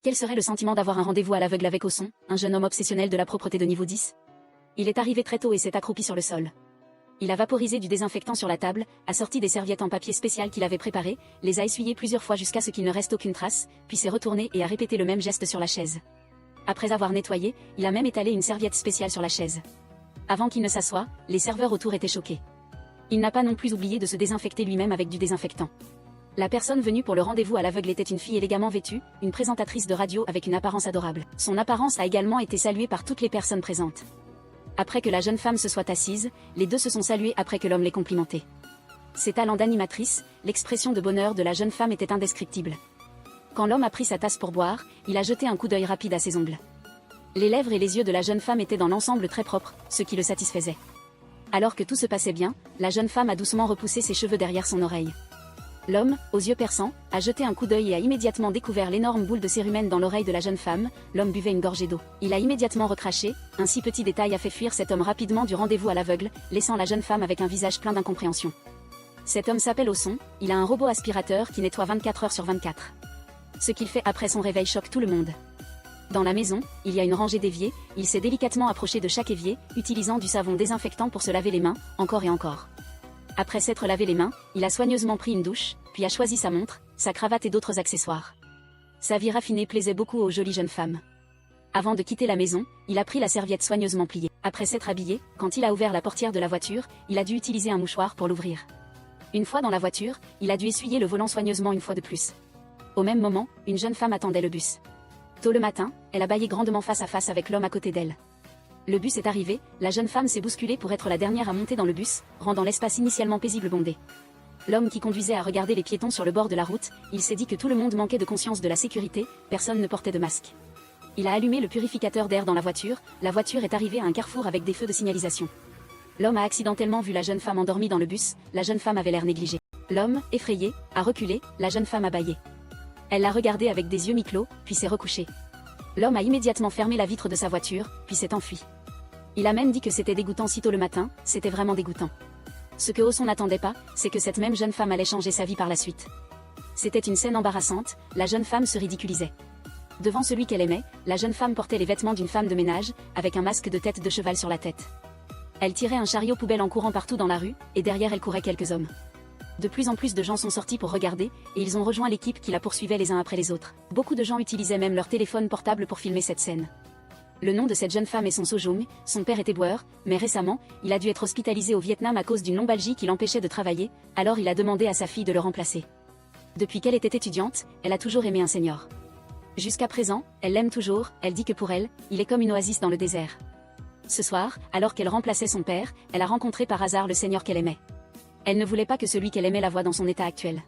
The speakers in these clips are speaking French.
Quel serait le sentiment d'avoir un rendez-vous à l'aveugle avec Osson, un jeune homme obsessionnel de la propreté de niveau 10? Il est arrivé très tôt et s'est accroupi sur le sol. Il a vaporisé du désinfectant sur la table, a sorti des serviettes en papier spécial qu'il avait préparées, les a essuyées plusieurs fois jusqu'à ce qu'il ne reste aucune trace, puis s'est retourné et a répété le même geste sur la chaise. Après avoir nettoyé, il a même étalé une serviette spéciale sur la chaise. Avant qu'il ne s'assoie, les serveurs autour étaient choqués. Il n'a pas non plus oublié de se désinfecter lui-même avec du désinfectant. La personne venue pour le rendez-vous à l'aveugle était une fille élégamment vêtue, une présentatrice de radio avec une apparence adorable. Son apparence a également été saluée par toutes les personnes présentes. Après que la jeune femme se soit assise, les deux se sont salués après que l'homme les complimentait. Ses talents d'animatrice, l'expression de bonheur de la jeune femme était indescriptible. Quand l'homme a pris sa tasse pour boire, il a jeté un coup d'œil rapide à ses ongles. Les lèvres et les yeux de la jeune femme étaient dans l'ensemble très propres, ce qui le satisfaisait. Alors que tout se passait bien, la jeune femme a doucement repoussé ses cheveux derrière son oreille. L'homme, aux yeux perçants, a jeté un coup d'œil et a immédiatement découvert l'énorme boule de cérumen dans l'oreille de la jeune femme. L'homme buvait une gorgée d'eau. Il a immédiatement recraché, un si petit détail a fait fuir cet homme rapidement du rendez-vous à l'aveugle, laissant la jeune femme avec un visage plein d'incompréhension. Cet homme s'appelle Osson, il a un robot aspirateur qui nettoie 24 heures sur 24. Ce qu'il fait après son réveil choque tout le monde. Dans la maison, il y a une rangée d'éviers, il s'est délicatement approché de chaque évier, utilisant du savon désinfectant pour se laver les mains, encore et encore. Après s'être lavé les mains, il a soigneusement pris une douche, puis a choisi sa montre, sa cravate et d'autres accessoires. Sa vie raffinée plaisait beaucoup aux jolies jeunes femmes. Avant de quitter la maison, il a pris la serviette soigneusement pliée. Après s'être habillé, quand il a ouvert la portière de la voiture, il a dû utiliser un mouchoir pour l'ouvrir. Une fois dans la voiture, il a dû essuyer le volant soigneusement une fois de plus. Au même moment, une jeune femme attendait le bus. Tôt le matin, elle a bâillé grandement face à face avec l'homme à côté d'elle. Le bus est arrivé, la jeune femme s'est bousculée pour être la dernière à monter dans le bus, rendant l'espace initialement paisible bondé. L'homme qui conduisait a regardé les piétons sur le bord de la route, il s'est dit que tout le monde manquait de conscience de la sécurité, personne ne portait de masque. Il a allumé le purificateur d'air dans la voiture est arrivée à un carrefour avec des feux de signalisation. L'homme a accidentellement vu la jeune femme endormie dans le bus, la jeune femme avait l'air négligée. L'homme, effrayé, a reculé, la jeune femme a bâillé. Elle l'a regardé avec des yeux mi-clos, puis s'est recouchée. L'homme a immédiatement fermé la vitre de sa voiture, puis s'est enfui. Il a même dit que c'était dégoûtant si tôt le matin, c'était vraiment dégoûtant. Ce que Osson n'attendait pas, c'est que cette même jeune femme allait changer sa vie par la suite. C'était une scène embarrassante, la jeune femme se ridiculisait. Devant celui qu'elle aimait, la jeune femme portait les vêtements d'une femme de ménage, avec un masque de tête de cheval sur la tête. Elle tirait un chariot poubelle en courant partout dans la rue, et derrière elle couraient quelques hommes. De plus en plus de gens sont sortis pour regarder, et ils ont rejoint l'équipe qui la poursuivait les uns après les autres. Beaucoup de gens utilisaient même leur téléphone portable pour filmer cette scène. Le nom de cette jeune femme est Son Sojung, son père était boueur, mais récemment, il a dû être hospitalisé au Vietnam à cause d'une lombalgie qui l'empêchait de travailler, alors il a demandé à sa fille de le remplacer. Depuis qu'elle était étudiante, elle a toujours aimé un senior. Jusqu'à présent, elle l'aime toujours, elle dit que pour elle, il est comme une oasis dans le désert. Ce soir, alors qu'elle remplaçait son père, elle a rencontré par hasard le senior qu'elle aimait. Elle ne voulait pas que celui qu'elle aimait la voie dans son état actuel.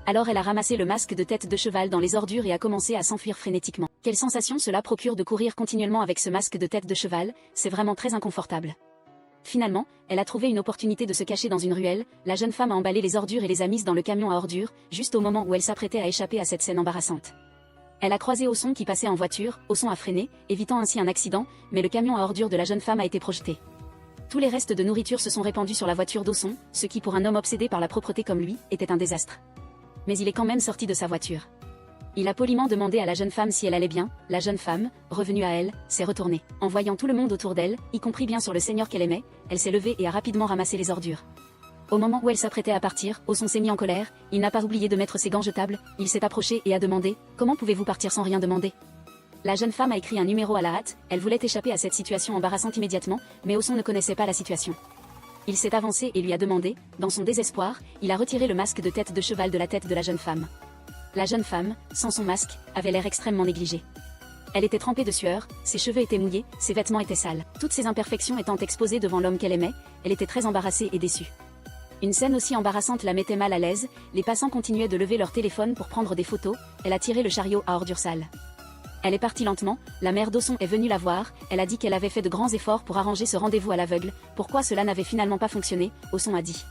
Alors elle a ramassé le masque de tête de cheval dans les ordures et a commencé à s'enfuir frénétiquement. Quelle sensation cela procure de courir continuellement avec ce masque de tête de cheval, c'est vraiment très inconfortable. Finalement, elle a trouvé une opportunité de se cacher dans une ruelle, la jeune femme a emballé les ordures et les a mises dans le camion à ordures, juste au moment où elle s'apprêtait à échapper à cette scène embarrassante. Elle a croisé Osson qui passait en voiture, Osson a freiné, évitant ainsi un accident, mais le camion à ordures de la jeune femme a été projeté. Tous les restes de nourriture se sont répandus sur la voiture d'Osson, ce qui pour un homme obsédé par la propreté comme lui, était un désastre. Mais il est quand même sorti de sa voiture. Il a poliment demandé à la jeune femme si elle allait bien, la jeune femme, revenue à elle, s'est retournée. En voyant tout le monde autour d'elle, y compris bien sûr le seigneur qu'elle aimait, elle s'est levée et a rapidement ramassé les ordures. Au moment où elle s'apprêtait à partir, Osson s'est mis en colère, il n'a pas oublié de mettre ses gants jetables, il s'est approché et a demandé « Comment pouvez-vous partir sans rien demander ?» La jeune femme a écrit un numéro à la hâte, elle voulait échapper à cette situation embarrassante immédiatement, mais Osson ne connaissait pas la situation. Il s'est avancé et lui a demandé, dans son désespoir, il a retiré le masque de tête de cheval de la tête de la jeune femme. La jeune femme, sans son masque, avait l'air extrêmement négligée. Elle était trempée de sueur, ses cheveux étaient mouillés, ses vêtements étaient sales. Toutes ces imperfections étant exposées devant l'homme qu'elle aimait, elle était très embarrassée et déçue. Une scène aussi embarrassante la mettait mal à l'aise, les passants continuaient de lever leur téléphone pour prendre des photos, elle a tiré le chariot à ordures sales. Elle est partie lentement, la mère d'Osson est venue la voir, elle a dit qu'elle avait fait de grands efforts pour arranger ce rendez-vous à l'aveugle, pourquoi cela n'avait finalement pas fonctionné, Osson a dit.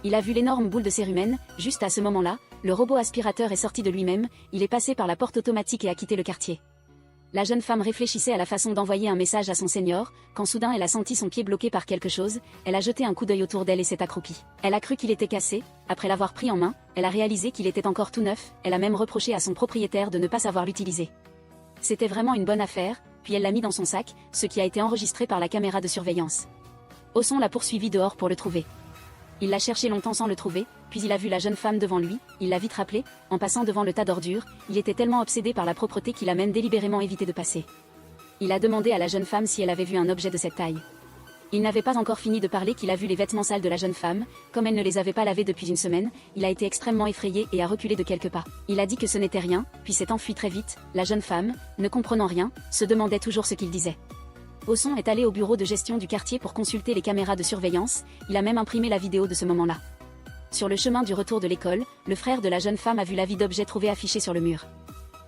Il a vu l'énorme boule de cérumen, juste à ce moment-là, le robot aspirateur est sorti de lui-même, il est passé par la porte automatique et a quitté le quartier. La jeune femme réfléchissait à la façon d'envoyer un message à son seigneur, quand soudain elle a senti son pied bloqué par quelque chose, elle a jeté un coup d'œil autour d'elle et s'est accroupie. Elle a cru qu'il était cassé, après l'avoir pris en main, elle a réalisé qu'il était encore tout neuf, elle a même reproché à son propriétaire de ne pas savoir l'utiliser. C'était vraiment une bonne affaire, puis elle l'a mis dans son sac, ce qui a été enregistré par la caméra de surveillance. Oson l'a poursuivi dehors pour le trouver. Il l'a cherché longtemps sans le trouver, puis il a vu la jeune femme devant lui, il l'a vite rappelée, en passant devant le tas d'ordures, il était tellement obsédé par la propreté qu'il a même délibérément évité de passer. Il a demandé à la jeune femme si elle avait vu un objet de cette taille. Il n'avait pas encore fini de parler qu'il a vu les vêtements sales de la jeune femme, comme elle ne les avait pas lavés depuis une semaine, il a été extrêmement effrayé et a reculé de quelques pas. Il a dit que ce n'était rien, puis s'est enfui très vite, la jeune femme, ne comprenant rien, se demandait toujours ce qu'il disait. Oson est allé au bureau de gestion du quartier pour consulter les caméras de surveillance, il a même imprimé la vidéo de ce moment-là. Sur le chemin du retour de l'école, le frère de la jeune femme a vu l'avis d'objet trouvé affiché sur le mur.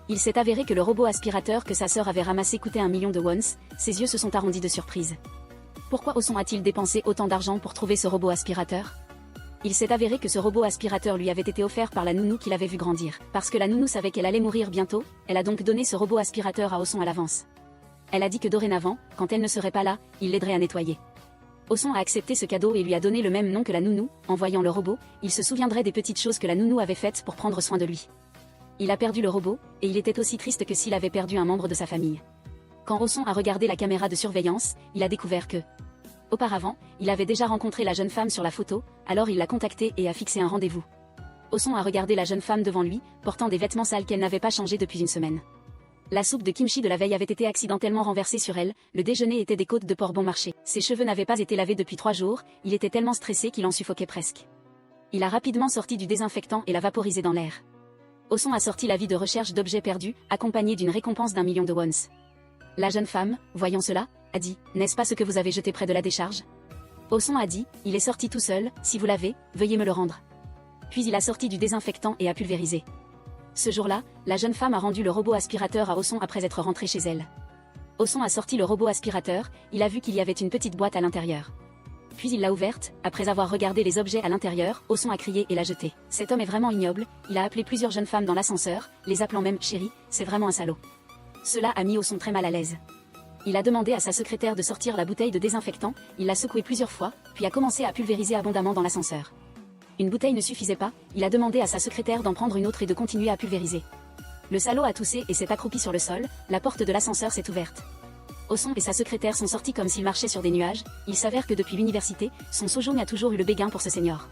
Il s'est avéré que le robot aspirateur que sa sœur avait ramassé coûtait 1 million de wons, ses yeux se sont arrondis de surprise. Pourquoi Oson a-t-il dépensé autant d'argent pour trouver ce robot aspirateur? Il s'est avéré que ce robot aspirateur lui avait été offert par la nounou qu'il avait vu grandir. Parce que la nounou savait qu'elle allait mourir bientôt, elle a donc donné ce robot aspirateur à Oson à l'avance. Elle a dit que dorénavant, quand elle ne serait pas là, il l'aiderait à nettoyer. Oson a accepté ce cadeau et lui a donné le même nom que la nounou. En voyant le robot, il se souviendrait des petites choses que la nounou avait faites pour prendre soin de lui. Il a perdu le robot, et il était aussi triste que s'il avait perdu un membre de sa famille. Quand Oson a regardé la caméra de surveillance, il a découvert que... Auparavant, il avait déjà rencontré la jeune femme sur la photo, alors il l'a contactée et a fixé un rendez-vous. Oson a regardé la jeune femme devant lui, portant des vêtements sales qu'elle n'avait pas changés depuis une semaine. La soupe de kimchi de la veille avait été accidentellement renversée sur elle, le déjeuner était des côtes de porc bon marché. Ses cheveux n'avaient pas été lavés depuis 3 jours, il était tellement stressé qu'il en suffoquait presque. Il a rapidement sorti du désinfectant et l'a vaporisé dans l'air. Oson a sorti l'avis de recherche d'objets perdus, accompagné d'une récompense d'1 million de wons. La jeune femme, voyant cela, a dit « N'est-ce pas ce que vous avez jeté près de la décharge ?» Oson a dit « Il est sorti tout seul, si vous l'avez, veuillez me le rendre. » Puis il a sorti du désinfectant et a pulvérisé. Ce jour-là, la jeune femme a rendu le robot aspirateur à Oson après être rentrée chez elle. Oson a sorti le robot aspirateur, il a vu qu'il y avait une petite boîte à l'intérieur. Puis il l'a ouverte, après avoir regardé les objets à l'intérieur, Oson a crié et l'a jeté. Cet homme est vraiment ignoble, il a appelé plusieurs jeunes femmes dans l'ascenseur, les appelant même « chérie », c'est vraiment un salaud. Cela a mis Oson très mal à l'aise. Il a demandé à sa secrétaire de sortir la bouteille de désinfectant, il l'a secouée plusieurs fois, puis a commencé à pulvériser abondamment dans l'ascenseur. Une bouteille ne suffisait pas, il a demandé à sa secrétaire d'en prendre une autre et de continuer à pulvériser. Le salaud a toussé et s'est accroupi sur le sol, la porte de l'ascenseur s'est ouverte. Oson et sa secrétaire sont sortis comme s'ils marchaient sur des nuages, il s'avère que depuis l'université, son Sojung a toujours eu le béguin pour ce senior.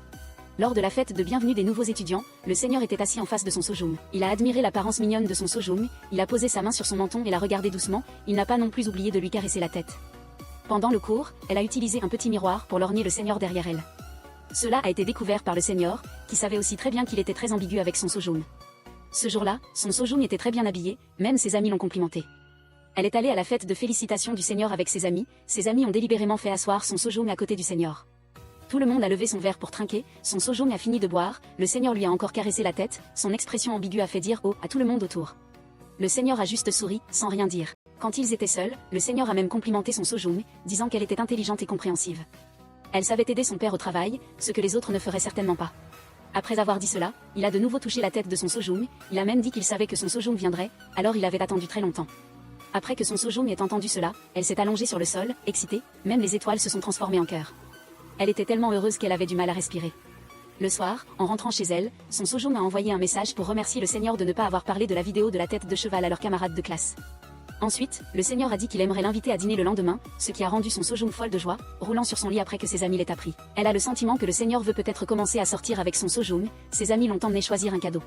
Lors de la fête de bienvenue des nouveaux étudiants, le senior était assis en face de son Sojung. Il a admiré l'apparence mignonne de son Sojung, il a posé sa main sur son menton et l'a regardé doucement, il n'a pas non plus oublié de lui caresser la tête. Pendant le cours, elle a utilisé un petit miroir pour lorgner le senior derrière elle. Cela a été découvert par le senior, qui savait aussi très bien qu'il était très ambigu avec son Sojung. Ce jour-là, son Sojung était très bien habillé, même ses amis l'ont complimenté. Elle est allée à la fête de félicitations du senior avec ses amis ont délibérément fait asseoir son Sojung à côté du senior. Tout le monde a levé son verre pour trinquer, son Sojung a fini de boire, le senior lui a encore caressé la tête, son expression ambiguë a fait dire « oh » à tout le monde autour. Le senior a juste souri, sans rien dire. Quand ils étaient seuls, le senior a même complimenté son Sojung, disant qu'elle était intelligente et compréhensive. Elle savait aider son père au travail, ce que les autres ne feraient certainement pas. Après avoir dit cela, il a de nouveau touché la tête de son Sojung, il a même dit qu'il savait que son Sojung viendrait, alors il avait attendu très longtemps. Après que son Sojung ait entendu cela, elle s'est allongée sur le sol, excitée, même les étoiles se sont transformées en cœur. Elle était tellement heureuse qu'elle avait du mal à respirer. Le soir, en rentrant chez elle, son Sojung a envoyé un message pour remercier le senior de ne pas avoir parlé de la vidéo de la tête de cheval à leurs camarades de classe. Ensuite, le senior a dit qu'il aimerait l'inviter à dîner le lendemain, ce qui a rendu son Sojung folle de joie, roulant sur son lit après que ses amis l'aient appris. Elle a le sentiment que le senior veut peut-être commencer à sortir avec son Sojung, ses amis l'ont emmené choisir un cadeau.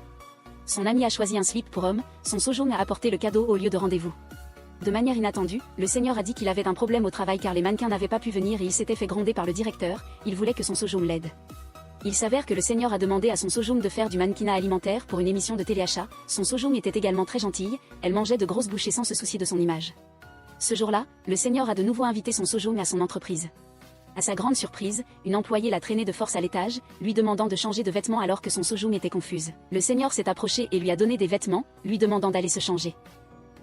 Son ami a choisi un slip pour homme, son Sojung a apporté le cadeau au lieu de rendez-vous. De manière inattendue, le senior a dit qu'il avait un problème au travail car les mannequins n'avaient pas pu venir et il s'était fait gronder par le directeur, il voulait que son Sojung l'aide. Il s'avère que le senior a demandé à son Sojung de faire du mannequinat alimentaire pour une émission de téléachat, son Sojung était également très gentille, elle mangeait de grosses bouchées sans se soucier de son image. Ce jour-là, le senior a de nouveau invité son Sojung à son entreprise. À sa grande surprise, une employée l'a traîné de force à l'étage, lui demandant de changer de vêtements alors que son Sojung était confuse. Le senior s'est approché et lui a donné des vêtements, lui demandant d'aller se changer.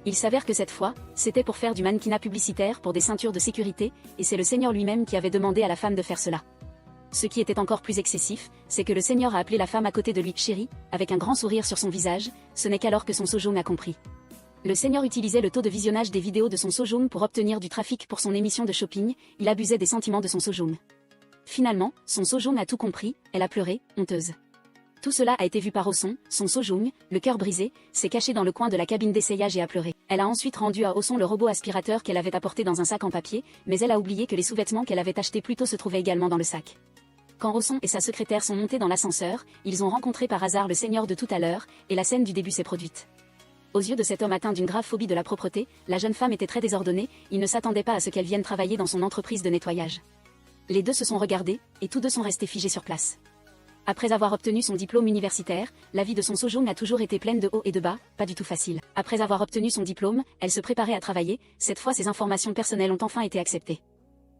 Il s'avère que cette fois, c'était pour faire du mannequinat publicitaire pour des ceintures de sécurité, et c'est le senior lui-même qui avait demandé à la femme de faire cela. Ce qui était encore plus excessif, c'est que le senior a appelé la femme à côté de lui « chérie », avec un grand sourire sur son visage, ce n'est qu'alors que son Sojung a compris. Le senior utilisait le taux de visionnage des vidéos de son Sojung pour obtenir du trafic pour son émission de shopping, il abusait des sentiments de son Sojung. Finalement, son Sojung a tout compris, elle a pleuré, honteuse. Tout cela a été vu par Oh-son, son Sojung, le cœur brisé, s'est caché dans le coin de la cabine d'essayage et a pleuré. Elle a ensuite rendu à Oh-son le robot aspirateur qu'elle avait apporté dans un sac en papier, mais elle a oublié que les sous-vêtements qu'elle avait achetés plus tôt se trouvaient également dans le sac. Quand Oh-son et sa secrétaire sont montés dans l'ascenseur, ils ont rencontré par hasard le seigneur de tout à l'heure, et la scène du début s'est produite. Aux yeux de cet homme atteint d'une grave phobie de la propreté, la jeune femme était très désordonnée, il ne s'attendait pas à ce qu'elle vienne travailler dans son entreprise de nettoyage. Les deux se sont regardés, et tous deux sont restés figés sur place. Après avoir obtenu son diplôme universitaire, la vie de son Sojung a toujours été pleine de hauts et de bas, pas du tout facile. Après avoir obtenu son diplôme, elle se préparait à travailler, cette fois ses informations personnelles ont enfin été acceptées.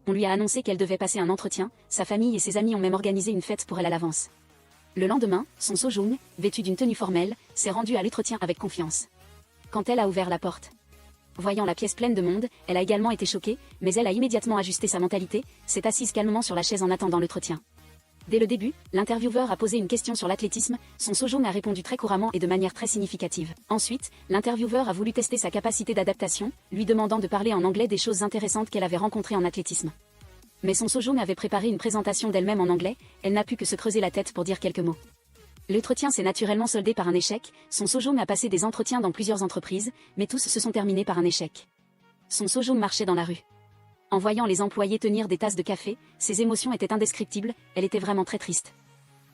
On lui a annoncé qu'elle devait passer un entretien, sa famille et ses amis ont même organisé une fête pour elle à l'avance. Le lendemain, son Sojung, vêtu d'une tenue formelle, s'est rendu à l'entretien avec confiance. Quand elle a ouvert la porte, voyant la pièce pleine de monde, elle a également été choquée, mais elle a immédiatement ajusté sa mentalité, s'est assise calmement sur la chaise en attendant l'entretien. Dès le début, l'intervieweur a posé une question sur l'athlétisme, son Sojung a répondu très couramment et de manière très significative. Ensuite, l'intervieweur a voulu tester sa capacité d'adaptation, lui demandant de parler en anglais des choses intéressantes qu'elle avait rencontrées en athlétisme. Mais son Sojung avait préparé une présentation d'elle-même en anglais, elle n'a pu que se creuser la tête pour dire quelques mots. L'entretien s'est naturellement soldé par un échec, son Sojung a passé des entretiens dans plusieurs entreprises, mais tous se sont terminés par un échec. Son Sojung marchait dans la rue. En voyant les employés tenir des tasses de café, ses émotions étaient indescriptibles, elle était vraiment très triste.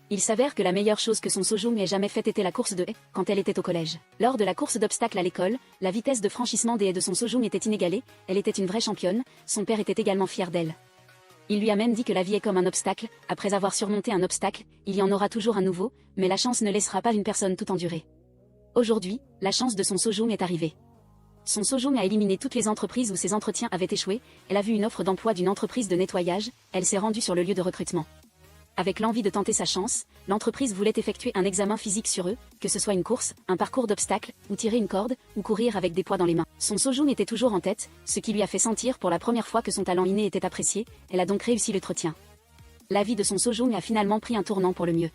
Il s'avère que la meilleure chose que son Sojung ait jamais faite était la course de haies, quand elle était au collège. Lors de la course d'obstacles à l'école, la vitesse de franchissement des haies de son Sojung était inégalée, elle était une vraie championne, son père était également fier d'elle. Il lui a même dit que la vie est comme un obstacle, après avoir surmonté un obstacle, il y en aura toujours un nouveau, mais la chance ne laissera pas une personne tout endurer. Aujourd'hui, la chance de son Sojung est arrivée. Son Sojung a éliminé toutes les entreprises où ses entretiens avaient échoué, elle a vu une offre d'emploi d'une entreprise de nettoyage, elle s'est rendue sur le lieu de recrutement. Avec l'envie de tenter sa chance, l'entreprise voulait effectuer un examen physique sur eux, que ce soit une course, un parcours d'obstacles, ou tirer une corde, ou courir avec des poids dans les mains. Son Sojung était toujours en tête, ce qui lui a fait sentir pour la première fois que son talent inné était apprécié, elle a donc réussi l'entretien. La vie de son Sojung a finalement pris un tournant pour le mieux.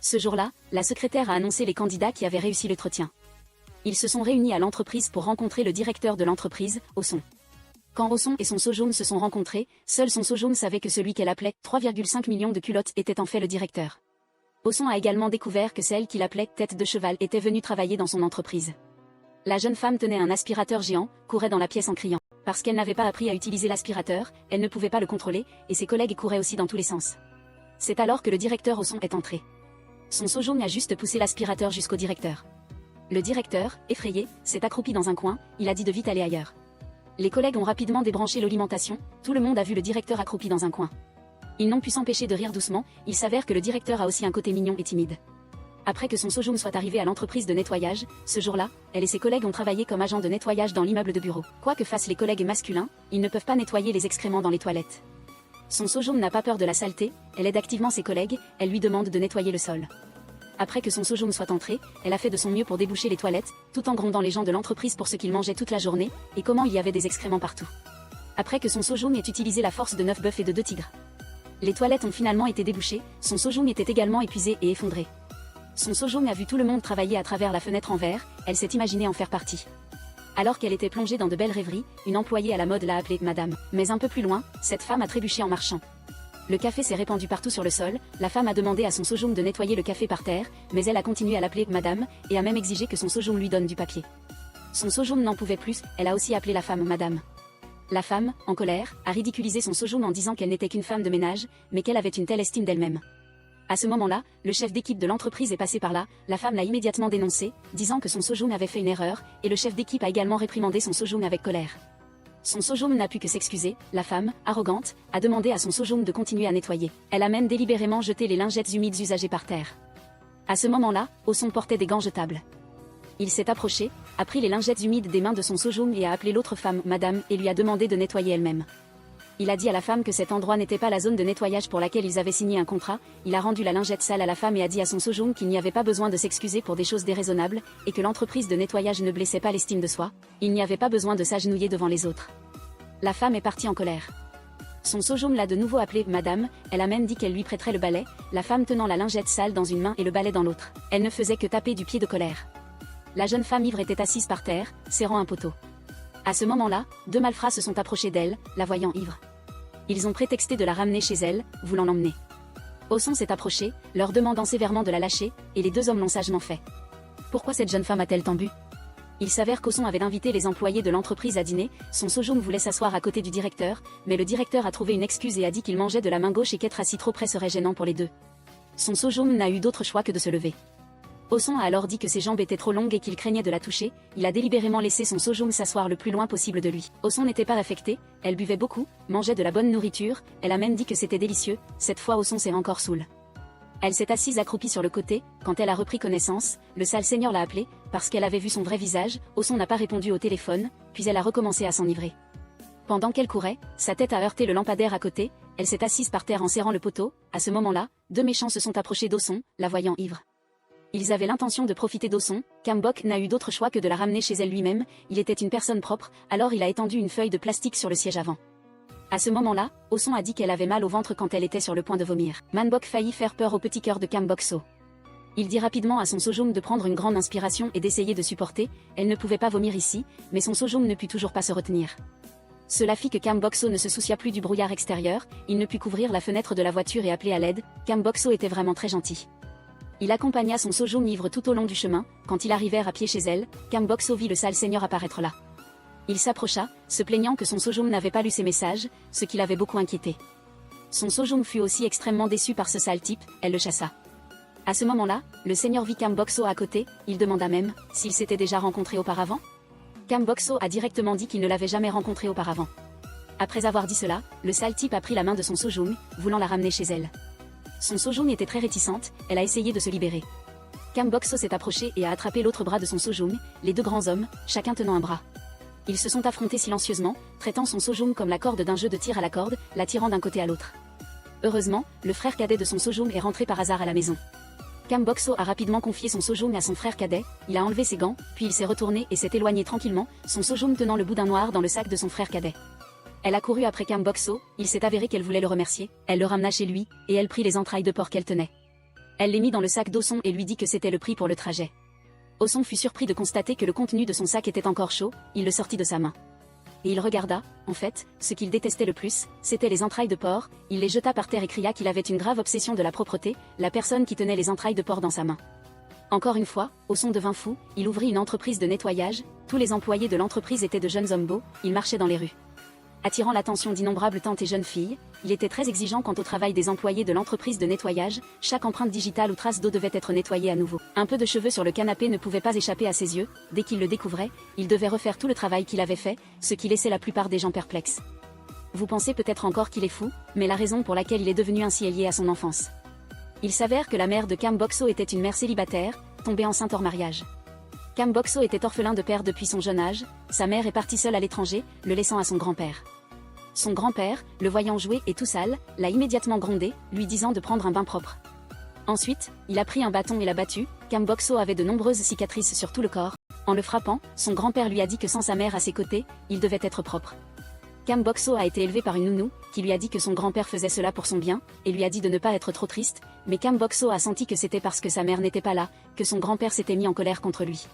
Ce jour-là, la secrétaire a annoncé les candidats qui avaient réussi l'entretien. Ils se sont réunis à l'entreprise pour rencontrer le directeur de l'entreprise, Oh-son. Quand Oh-son et son Sojung se sont rencontrés, seul son Sojung savait que celui qu'elle appelait 3,5 millions de culottes était en fait le directeur. Oh-son a également découvert que celle qu'il appelait tête de cheval était venue travailler dans son entreprise. La jeune femme tenait un aspirateur géant, courait dans la pièce en criant. Parce qu'elle n'avait pas appris à utiliser l'aspirateur, elle ne pouvait pas le contrôler, et ses collègues couraient aussi dans tous les sens. C'est alors que le directeur Oh-son est entré. Son Sojung a juste poussé l'aspirateur jusqu'au directeur. Le directeur, effrayé, s'est accroupi dans un coin, il a dit de vite aller ailleurs. Les collègues ont rapidement débranché l'alimentation, tout le monde a vu le directeur accroupi dans un coin. Ils n'ont pu s'empêcher de rire doucement, il s'avère que le directeur a aussi un côté mignon et timide. Après que son Sojung soit arrivé à l'entreprise de nettoyage, ce jour-là, elle et ses collègues ont travaillé comme agents de nettoyage dans l'immeuble de bureau. Quoi que fassent les collègues masculins, ils ne peuvent pas nettoyer les excréments dans les toilettes. Son Sojung n'a pas peur de la saleté, elle aide activement ses collègues, elle lui demande de nettoyer le sol. Après que son Sojung soit entré, elle a fait de son mieux pour déboucher les toilettes, tout en grondant les gens de l'entreprise pour ce qu'ils mangeaient toute la journée, et comment il y avait des excréments partout. Après que son Sojung ait utilisé la force de 9 bœufs et de 2 tigres. Les toilettes ont finalement été débouchées, son Sojung était également épuisé et effondré. Son Sojung a vu tout le monde travailler à travers la fenêtre en verre, elle s'est imaginée en faire partie. Alors qu'elle était plongée dans de belles rêveries, une employée à la mode l'a appelée « Madame ». Mais un peu plus loin, cette femme a trébuché en marchant. Le café s'est répandu partout sur le sol, la femme a demandé à son Sojung de nettoyer le café par terre, mais elle a continué à l'appeler « Madame » et a même exigé que son Sojung lui donne du papier. Son Sojung n'en pouvait plus, elle a aussi appelé la femme « Madame ». La femme, en colère, a ridiculisé son Sojung en disant qu'elle n'était qu'une femme de ménage, mais qu'elle avait une telle estime d'elle-même. À ce moment-là, le chef d'équipe de l'entreprise est passé par là, la femme l'a immédiatement dénoncé, disant que son Sojung avait fait une erreur, et le chef d'équipe a également réprimandé son Sojung avec colère. Son Sojung n'a pu que s'excuser, la femme, arrogante, a demandé à son Sojung de continuer à nettoyer. Elle a même délibérément jeté les lingettes humides usagées par terre. À ce moment-là, Oh-son portait des gants jetables. Il s'est approché, a pris les lingettes humides des mains de son Sojung et a appelé l'autre femme « Madame » et lui a demandé de nettoyer elle-même. Il a dit à la femme que cet endroit n'était pas la zone de nettoyage pour laquelle ils avaient signé un contrat, il a rendu la lingette sale à la femme et a dit à son Sojung qu'il n'y avait pas besoin de s'excuser pour des choses déraisonnables, et que l'entreprise de nettoyage ne blessait pas l'estime de soi, il n'y avait pas besoin de s'agenouiller devant les autres. La femme est partie en colère. Son Sojung l'a de nouveau appelée « Madame », elle a même dit qu'elle lui prêterait le balai, la femme tenant la lingette sale dans une main et le balai dans l'autre. Elle ne faisait que taper du pied de colère. La jeune femme ivre était assise par terre, serrant un poteau. À ce moment-là, 2 malfrats se sont approchés d'elle, la voyant ivre. Ils ont prétexté de la ramener chez elle, voulant l'emmener. Oson s'est approché, leur demandant sévèrement de la lâcher, et les deux hommes l'ont sagement fait. Pourquoi cette jeune femme a-t-elle tant bu? Il s'avère qu'Oson avait invité les employés de l'entreprise à dîner, son Sojum voulait s'asseoir à côté du directeur, mais le directeur a trouvé une excuse et a dit qu'il mangeait de la main gauche et qu'être assis trop près serait gênant pour les deux. Son Sojum n'a eu d'autre choix que de se lever. Oson a alors dit que ses jambes étaient trop longues et qu'il craignait de la toucher, il a délibérément laissé son Sojum s'asseoir le plus loin possible de lui. Oson n'était pas affectée, elle buvait beaucoup, mangeait de la bonne nourriture, elle a même dit que c'était délicieux, cette fois Oson s'est encore saoul. Elle s'est assise accroupie sur le côté, quand elle a repris connaissance, le sale seigneur l'a appelée, parce qu'elle avait vu son vrai visage, Oson n'a pas répondu au téléphone, puis elle a recommencé à s'enivrer. Pendant qu'elle courait, sa tête a heurté le lampadaire à côté, elle s'est assise par terre en serrant le poteau, à ce moment-là, deux méchants se sont approchés d'Oson, la voyant ivre. Ils avaient l'intention de profiter d'Oson, Cambok n'a eu d'autre choix que de la ramener chez elle lui-même, il était une personne propre, alors il a étendu une feuille de plastique sur le siège avant. À ce moment-là, Oson a dit qu'elle avait mal au ventre quand elle était sur le point de vomir. Manbok faillit faire peur au petit cœur de Cambokso. Il dit rapidement à son Sojum de prendre une grande inspiration et d'essayer de supporter, elle ne pouvait pas vomir ici, mais son Sojum ne put toujours pas se retenir. Cela fit que Cambokso ne se soucia plus du brouillard extérieur, il ne put couvrir la fenêtre de la voiture et appeler à l'aide, Cambokso était vraiment très gentil. Il accompagna son Sojum ivre tout au long du chemin, quand ils arrivèrent à pied chez elle, Cambokso vit le sale seigneur apparaître là. Il s'approcha, se plaignant que son Sojum n'avait pas lu ses messages, ce qui l'avait beaucoup inquiété. Son Sojum fut aussi extrêmement déçu par ce sale type, elle le chassa. À ce moment-là, le seigneur vit Cambokso à côté, il demanda même s'ils s'étaient déjà rencontrés auparavant. Cambokso a directement dit qu'il ne l'avait jamais rencontré auparavant. Après avoir dit cela, le sale type a pris la main de son Sojum, voulant la ramener chez elle. Son Sojum était très réticente, elle a essayé de se libérer. Cambokso s'est approché et a attrapé l'autre bras de son Sojum, les deux grands hommes, chacun tenant un bras. Ils se sont affrontés silencieusement, traitant son Sojum comme la corde d'un jeu de tir à la corde, la tirant d'un côté à l'autre. Heureusement, le frère cadet de son Sojum est rentré par hasard à la maison. Cambokso a rapidement confié son Sojum à son frère cadet, il a enlevé ses gants, puis il s'est retourné et s'est éloigné tranquillement, son Sojum tenant le bout d'un noir dans le sac de son frère cadet. Elle a couru après Cambokso, il s'est avéré qu'elle voulait le remercier, elle le ramena chez lui, et elle prit les entrailles de porc qu'elle tenait. Elle les mit dans le sac d'Oson et lui dit que c'était le prix pour le trajet. Oson fut surpris de constater que le contenu de son sac était encore chaud, il le sortit de sa main. Et il regarda, en fait, ce qu'il détestait le plus, c'était les entrailles de porc, il les jeta par terre et cria qu'il avait une grave obsession de la propreté, la personne qui tenait les entrailles de porc dans sa main. Encore une fois, Oson devint fou, il ouvrit une entreprise de nettoyage, tous les employés de l'entreprise étaient de jeunes hommes beaux, ils marchaient dans les rues. Attirant l'attention d'innombrables tantes et jeunes filles, il était très exigeant quant au travail des employés de l'entreprise de nettoyage, chaque empreinte digitale ou trace d'eau devait être nettoyée à nouveau. Un peu de cheveux sur le canapé ne pouvait pas échapper à ses yeux, dès qu'il le découvrait, il devait refaire tout le travail qu'il avait fait, ce qui laissait la plupart des gens perplexes. Vous pensez peut-être encore qu'il est fou, mais la raison pour laquelle il est devenu ainsi est liée à son enfance. Il s'avère que la mère de Cambokso était une mère célibataire, tombée enceinte hors mariage. Cambokso était orphelin de père depuis son jeune âge, sa mère est partie seule à l'étranger, le laissant à son grand-père. Son grand-père, le voyant jouer et tout sale, l'a immédiatement grondé, lui disant de prendre un bain propre. Ensuite, il a pris un bâton et l'a battu, Cambokso avait de nombreuses cicatrices sur tout le corps. En le frappant, son grand-père lui a dit que sans sa mère à ses côtés, il devait être propre. Cambokso a été élevé par une nounou, qui lui a dit que son grand-père faisait cela pour son bien, et lui a dit de ne pas être trop triste, mais Cambokso a senti que c'était parce que sa mère n'était pas là, que son grand-père s'était mis en colère contre lui.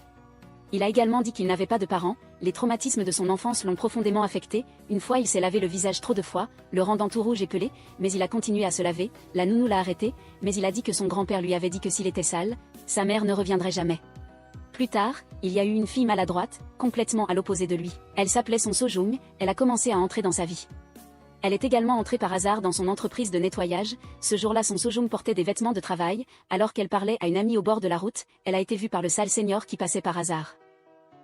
Il a également dit qu'il n'avait pas de parents, les traumatismes de son enfance l'ont profondément affecté, une fois il s'est lavé le visage trop de fois, le rendant tout rouge et pelé, mais il a continué à se laver, la nounou l'a arrêté, mais il a dit que son grand-père lui avait dit que s'il était sale, sa mère ne reviendrait jamais. Plus tard, il y a eu une fille maladroite, complètement à l'opposé de lui. Elle s'appelait son Sojum, elle a commencé à entrer dans sa vie. Elle est également entrée par hasard dans son entreprise de nettoyage, ce jour-là son Sojum portait des vêtements de travail, alors qu'elle parlait à une amie au bord de la route, elle a été vue par le sale seigneur qui passait par hasard.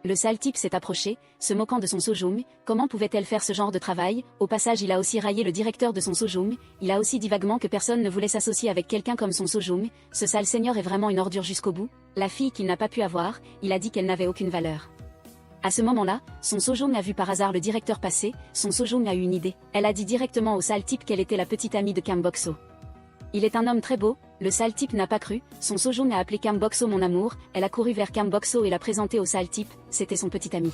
Le sale type s'est approché, se moquant de son Sojum, comment pouvait-elle faire ce genre de travail, au passage il a aussi raillé le directeur de son Sojum, il a aussi dit vaguement que personne ne voulait s'associer avec quelqu'un comme son Sojum, ce sale seigneur est vraiment une ordure jusqu'au bout, la fille qu'il n'a pas pu avoir, il a dit qu'elle n'avait aucune valeur. À ce moment-là, son Sojum a vu par hasard le directeur passer, son Sojum a eu une idée, elle a dit directement au sale type qu'elle était la petite amie de Cambokso. Il est un homme très beau, le sale type n'a pas cru, son Sojum a appelé Cambokso mon amour, elle a couru vers Cambokso et l'a présenté au sale type, c'était son petit ami.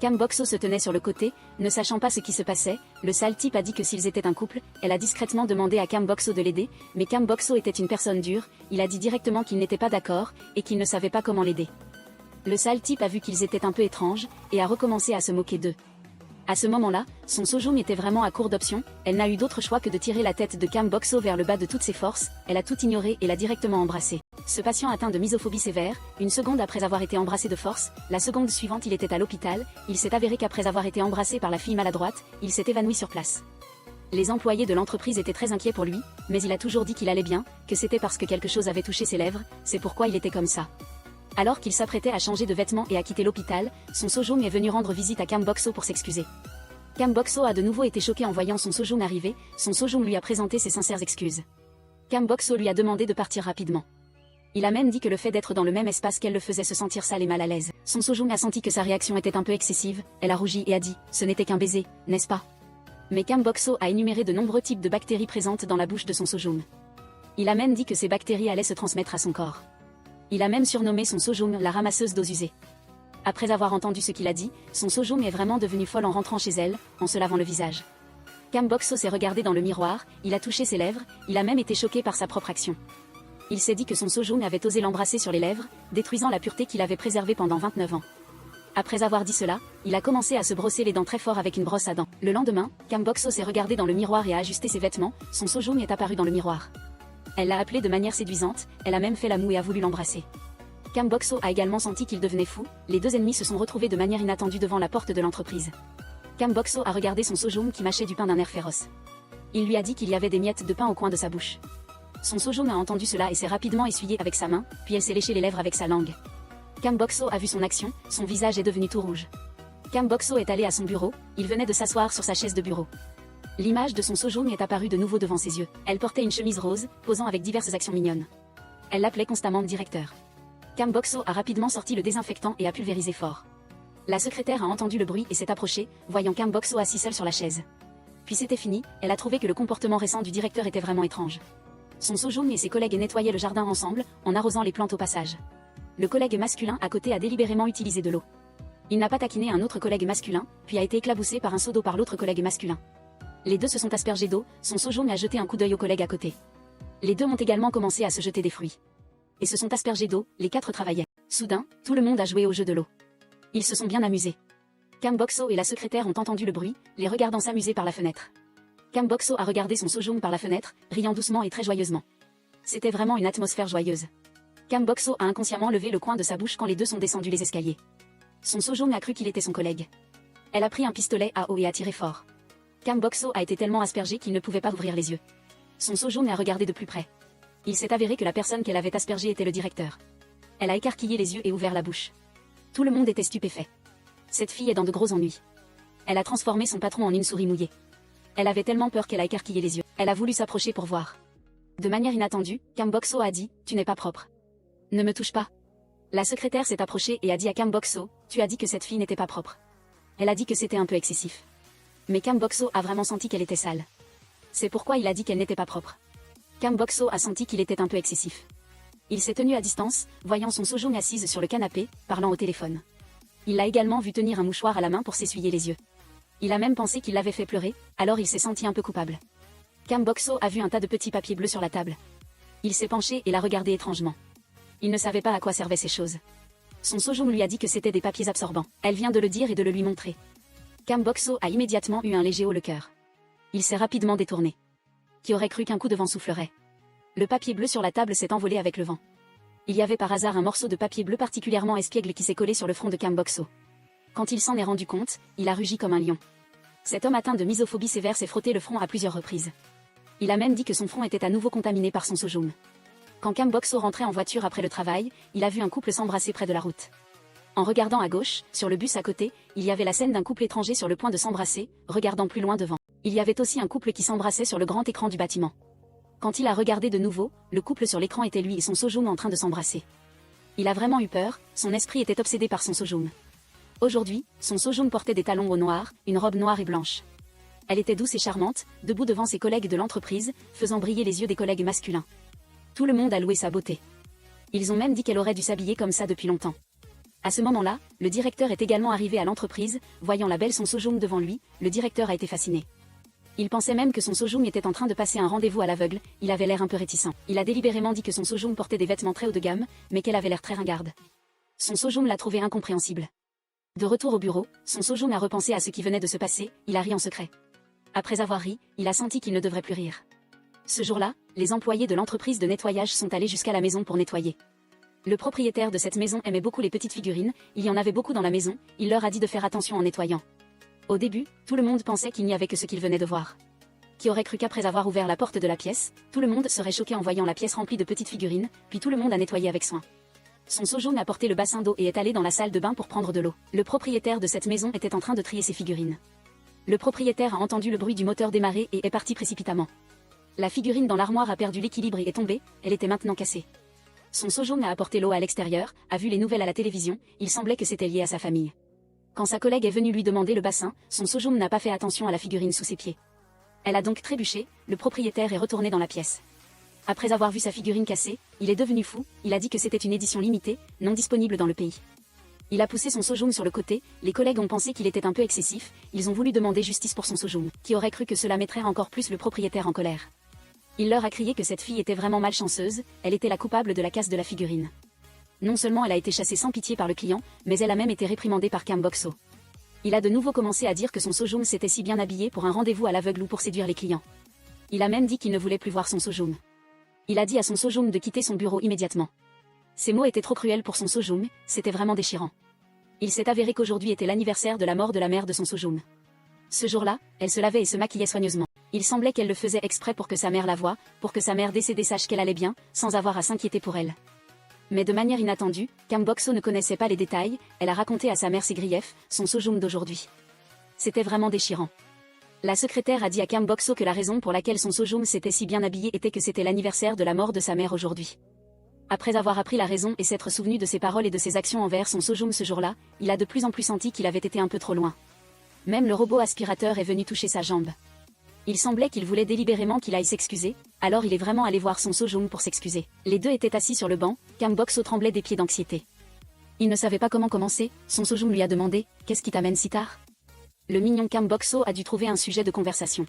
Cambokso se tenait sur le côté, ne sachant pas ce qui se passait, le sale type a dit que s'ils étaient un couple, elle a discrètement demandé à Cambokso de l'aider, mais Cambokso était une personne dure, il a dit directement qu'il n'était pas d'accord, et qu'il ne savait pas comment l'aider. Le sale type a vu qu'ils étaient un peu étranges, et a recommencé à se moquer d'eux. À ce moment-là, Son Sojung était vraiment à court d'options, elle n'a eu d'autre choix que de tirer la tête de Kam Bok-so vers le bas de toutes ses forces, elle a tout ignoré et l'a directement embrassé. Ce patient atteint de misophobie sévère, une seconde après avoir été embrassé de force, la seconde suivante il était à l'hôpital, il s'est avéré qu'après avoir été embrassé par la fille maladroite, il s'est évanoui sur place. Les employés de l'entreprise étaient très inquiets pour lui, mais il a toujours dit qu'il allait bien, que c'était parce que quelque chose avait touché ses lèvres, c'est pourquoi il était comme ça. Alors qu'il s'apprêtait à changer de vêtements et à quitter l'hôpital, Son Sojung est venu rendre visite à Kam Bok-so pour s'excuser. Kam Bok-so a de nouveau été choqué en voyant Son Sojung arriver, Son Sojung lui a présenté ses sincères excuses. Kam Bok-so lui a demandé de partir rapidement. Il a même dit que le fait d'être dans le même espace qu'elle le faisait se sentir sale et mal à l'aise. Son Sojung a senti que sa réaction était un peu excessive, elle a rougi et a dit « Ce n'était qu'un baiser, n'est-ce pas ?» Mais Kam Bok-so a énuméré de nombreux types de bactéries présentes dans la bouche de Son Sojung. Il a même dit que ces bactéries allaient se transmettre à son corps. Il a même surnommé Son Sojung la ramasseuse d'eau usée. Après avoir entendu ce qu'il a dit, Son Sojung est vraiment devenue folle en rentrant chez elle, en se lavant le visage. Kam Bok-so s'est regardé dans le miroir, il a touché ses lèvres, il a même été choqué par sa propre action. Il s'est dit que Son Sojung avait osé l'embrasser sur les lèvres, détruisant la pureté qu'il avait préservée pendant 29 ans. Après avoir dit cela, il a commencé à se brosser les dents très fort avec une brosse à dents. Le lendemain, Kam Bok-so s'est regardé dans le miroir et a ajusté ses vêtements, Son Sojung est apparu dans le miroir. Elle l'a appelé de manière séduisante, elle a même fait la moue et a voulu l'embrasser. Kam Bok-so a également senti qu'il devenait fou, les deux ennemis se sont retrouvés de manière inattendue devant la porte de l'entreprise. Kam Bok-so a regardé Son Sojung qui mâchait du pain d'un air féroce. Il lui a dit qu'il y avait des miettes de pain au coin de sa bouche. Son Sojung a entendu cela et s'est rapidement essuyé avec sa main, puis elle s'est léché les lèvres avec sa langue. Kam Bok-so a vu son action, son visage est devenu tout rouge. Kam Bok-so est allé à son bureau, il venait de s'asseoir sur sa chaise de bureau. L'image de Son Sojung est apparue de nouveau devant ses yeux. Elle portait une chemise rose, posant avec diverses actions mignonnes. Elle l'appelait constamment directeur. Kam Bok-so a rapidement sorti le désinfectant et a pulvérisé fort. La secrétaire a entendu le bruit et s'est approchée, voyant Kam Bok-so assis seul sur la chaise. Puis c'était fini, elle a trouvé que le comportement récent du directeur était vraiment étrange. Son Sojung et ses collègues nettoyaient le jardin ensemble, en arrosant les plantes au passage. Le collègue masculin à côté a délibérément utilisé de l'eau. Il n'a pas taquiné un autre collègue masculin, puis a été éclaboussé par un seau d'eau par l'autre collègue masculin. Les deux se sont aspergés d'eau, Son Sojung a jeté un coup d'œil au collègue à côté. Les deux ont également commencé à se jeter des fruits. Et se sont aspergés d'eau, les quatre travaillaient. Soudain, tout le monde a joué au jeu de l'eau. Ils se sont bien amusés. Kam Bok-so et la secrétaire ont entendu le bruit, les regardant s'amuser par la fenêtre. Kam Bok-so a regardé Son Sojung par la fenêtre, riant doucement et très joyeusement. C'était vraiment une atmosphère joyeuse. Kam Bok-so a inconsciemment levé le coin de sa bouche quand les deux sont descendus les escaliers. Son Sojung a cru qu'il était son collègue. Elle a pris un pistolet à eau et a tiré fort. Kam Bok-so a été tellement aspergé qu'il ne pouvait pas ouvrir les yeux. Son Sojung a regardé de plus près. Il s'est avéré que la personne qu'elle avait aspergée était le directeur. Elle a écarquillé les yeux et ouvert la bouche. Tout le monde était stupéfait. Cette fille est dans de gros ennuis. Elle a transformé son patron en une souris mouillée. Elle avait tellement peur qu'elle a écarquillé les yeux. Elle a voulu s'approcher pour voir. De manière inattendue, Kam Bok-so a dit « Tu n'es pas propre. Ne me touche pas. » La secrétaire s'est approchée et a dit à Kam Bok-so « Tu as dit que cette fille n'était pas propre. » Elle a dit que c'était un peu excessif. Mais Kam Bok-so a vraiment senti qu'elle était sale. C'est pourquoi il a dit qu'elle n'était pas propre. Kam Bok-so a senti qu'il était un peu excessif. Il s'est tenu à distance, voyant Son Sojung assise sur le canapé, parlant au téléphone. Il l'a également vu tenir un mouchoir à la main pour s'essuyer les yeux. Il a même pensé qu'il l'avait fait pleurer, alors il s'est senti un peu coupable. Kam Bok-so a vu un tas de petits papiers bleus sur la table. Il s'est penché et l'a regardé étrangement. Il ne savait pas à quoi servaient ces choses. Son Sojung lui a dit que c'était des papiers absorbants. Elle vient de le dire et de le lui montrer. Kam Bok-so a immédiatement eu un léger haut le cœur. Il s'est rapidement détourné. Qui aurait cru qu'un coup de vent soufflerait? Le papier bleu sur la table s'est envolé avec le vent. Il y avait par hasard un morceau de papier bleu particulièrement espiègle qui s'est collé sur le front de Kam Bok-so. Quand il s'en est rendu compte, il a rugi comme un lion. Cet homme atteint de misophobie sévère s'est frotté le front à plusieurs reprises. Il a même dit que son front était à nouveau contaminé par Son Sojung. Quand Kam Bok-so rentrait en voiture après le travail, il a vu un couple s'embrasser près de la route. En regardant à gauche, sur le bus à côté, il y avait la scène d'un couple étranger sur le point de s'embrasser, regardant plus loin devant. Il y avait aussi un couple qui s'embrassait sur le grand écran du bâtiment. Quand il a regardé de nouveau, le couple sur l'écran était lui et Son Sojung en train de s'embrasser. Il a vraiment eu peur, son esprit était obsédé par Son Sojung. Aujourd'hui, Son Sojung portait des talons hauts noirs, une robe noire et blanche. Elle était douce et charmante, debout devant ses collègues de l'entreprise, faisant briller les yeux des collègues masculins. Tout le monde a loué sa beauté. Ils ont même dit qu'elle aurait dû s'habiller comme ça depuis longtemps. À ce moment-là, le directeur est également arrivé à l'entreprise, voyant la belle Son Sojung devant lui, le directeur a été fasciné. Il pensait même que Son Sojung était en train de passer un rendez-vous à l'aveugle, il avait l'air un peu réticent. Il a délibérément dit que Son Sojung portait des vêtements très haut de gamme, mais qu'elle avait l'air très ringarde. Son Sojung l'a trouvé incompréhensible. De retour au bureau, Son Sojung a repensé à ce qui venait de se passer, il a ri en secret. Après avoir ri, il a senti qu'il ne devrait plus rire. Ce jour-là, les employés de l'entreprise de nettoyage sont allés jusqu'à la maison pour nettoyer. Le propriétaire de cette maison aimait beaucoup les petites figurines, il y en avait beaucoup dans la maison, il leur a dit de faire attention en nettoyant. Au début, tout le monde pensait qu'il n'y avait que ce qu'il venait de voir. Qui aurait cru qu'après avoir ouvert la porte de la pièce, tout le monde serait choqué en voyant la pièce remplie de petites figurines, puis tout le monde a nettoyé avec soin. Son Sojung a porté le bassin d'eau et est allé dans la salle de bain pour prendre de l'eau. Le propriétaire de cette maison était en train de trier ses figurines. Le propriétaire a entendu le bruit du moteur démarrer et est parti précipitamment. La figurine dans l'armoire a perdu l'équilibre et est tombée, elle était maintenant cassée. Son Sojung a apporté l'eau à l'extérieur, a vu les nouvelles à la télévision, il semblait que c'était lié à sa famille. Quand sa collègue est venue lui demander le bassin, Son Sojung n'a pas fait attention à la figurine sous ses pieds. Elle a donc trébuché, le propriétaire est retourné dans la pièce. Après avoir vu sa figurine cassée, il est devenu fou, il a dit que c'était une édition limitée, non disponible dans le pays. Il a poussé Son Sojung sur le côté, les collègues ont pensé qu'il était un peu excessif, ils ont voulu demander justice pour Son Sojung, qui aurait cru que cela mettrait encore plus le propriétaire en colère. Il leur a crié que cette fille était vraiment malchanceuse, elle était la coupable de la casse de la figurine. Non seulement elle a été chassée sans pitié par le client, mais elle a même été réprimandée par Kam Bok-so. Il a de nouveau commencé à dire que Son Sojung s'était si bien habillé pour un rendez-vous à l'aveugle ou pour séduire les clients. Il a même dit qu'il ne voulait plus voir Son Sojung. Il a dit à Son Sojung de quitter son bureau immédiatement. Ces mots étaient trop cruels pour Son Sojung, c'était vraiment déchirant. Il s'est avéré qu'aujourd'hui était l'anniversaire de la mort de la mère de Son Sojung. Ce jour-là, elle se lavait et se maquillait soigneusement. Il semblait qu'elle le faisait exprès pour que sa mère la voie, pour que sa mère décédée sache qu'elle allait bien, sans avoir à s'inquiéter pour elle. Mais de manière inattendue, Kam Bok-so ne connaissait pas les détails, elle a raconté à sa mère ses griefs, Son Sojung d'aujourd'hui. C'était vraiment déchirant. La secrétaire a dit à Kam Bok-so que la raison pour laquelle Son Sojung s'était si bien habillé était que c'était l'anniversaire de la mort de sa mère aujourd'hui. Après avoir appris la raison et s'être souvenu de ses paroles et de ses actions envers Son Sojung ce jour-là, il a de plus en plus senti qu'il avait été un peu trop loin. Même le robot aspirateur est venu toucher sa jambe. Il semblait qu'il voulait délibérément qu'il aille s'excuser, alors il est vraiment allé voir Son Sojung pour s'excuser. Les deux étaient assis sur le banc, Kam Bok-so tremblait des pieds d'anxiété. Il ne savait pas comment commencer, Son Sojung lui a demandé « Qu'est-ce qui t'amène si tard ?» Le mignon Kam Bok-so a dû trouver un sujet de conversation.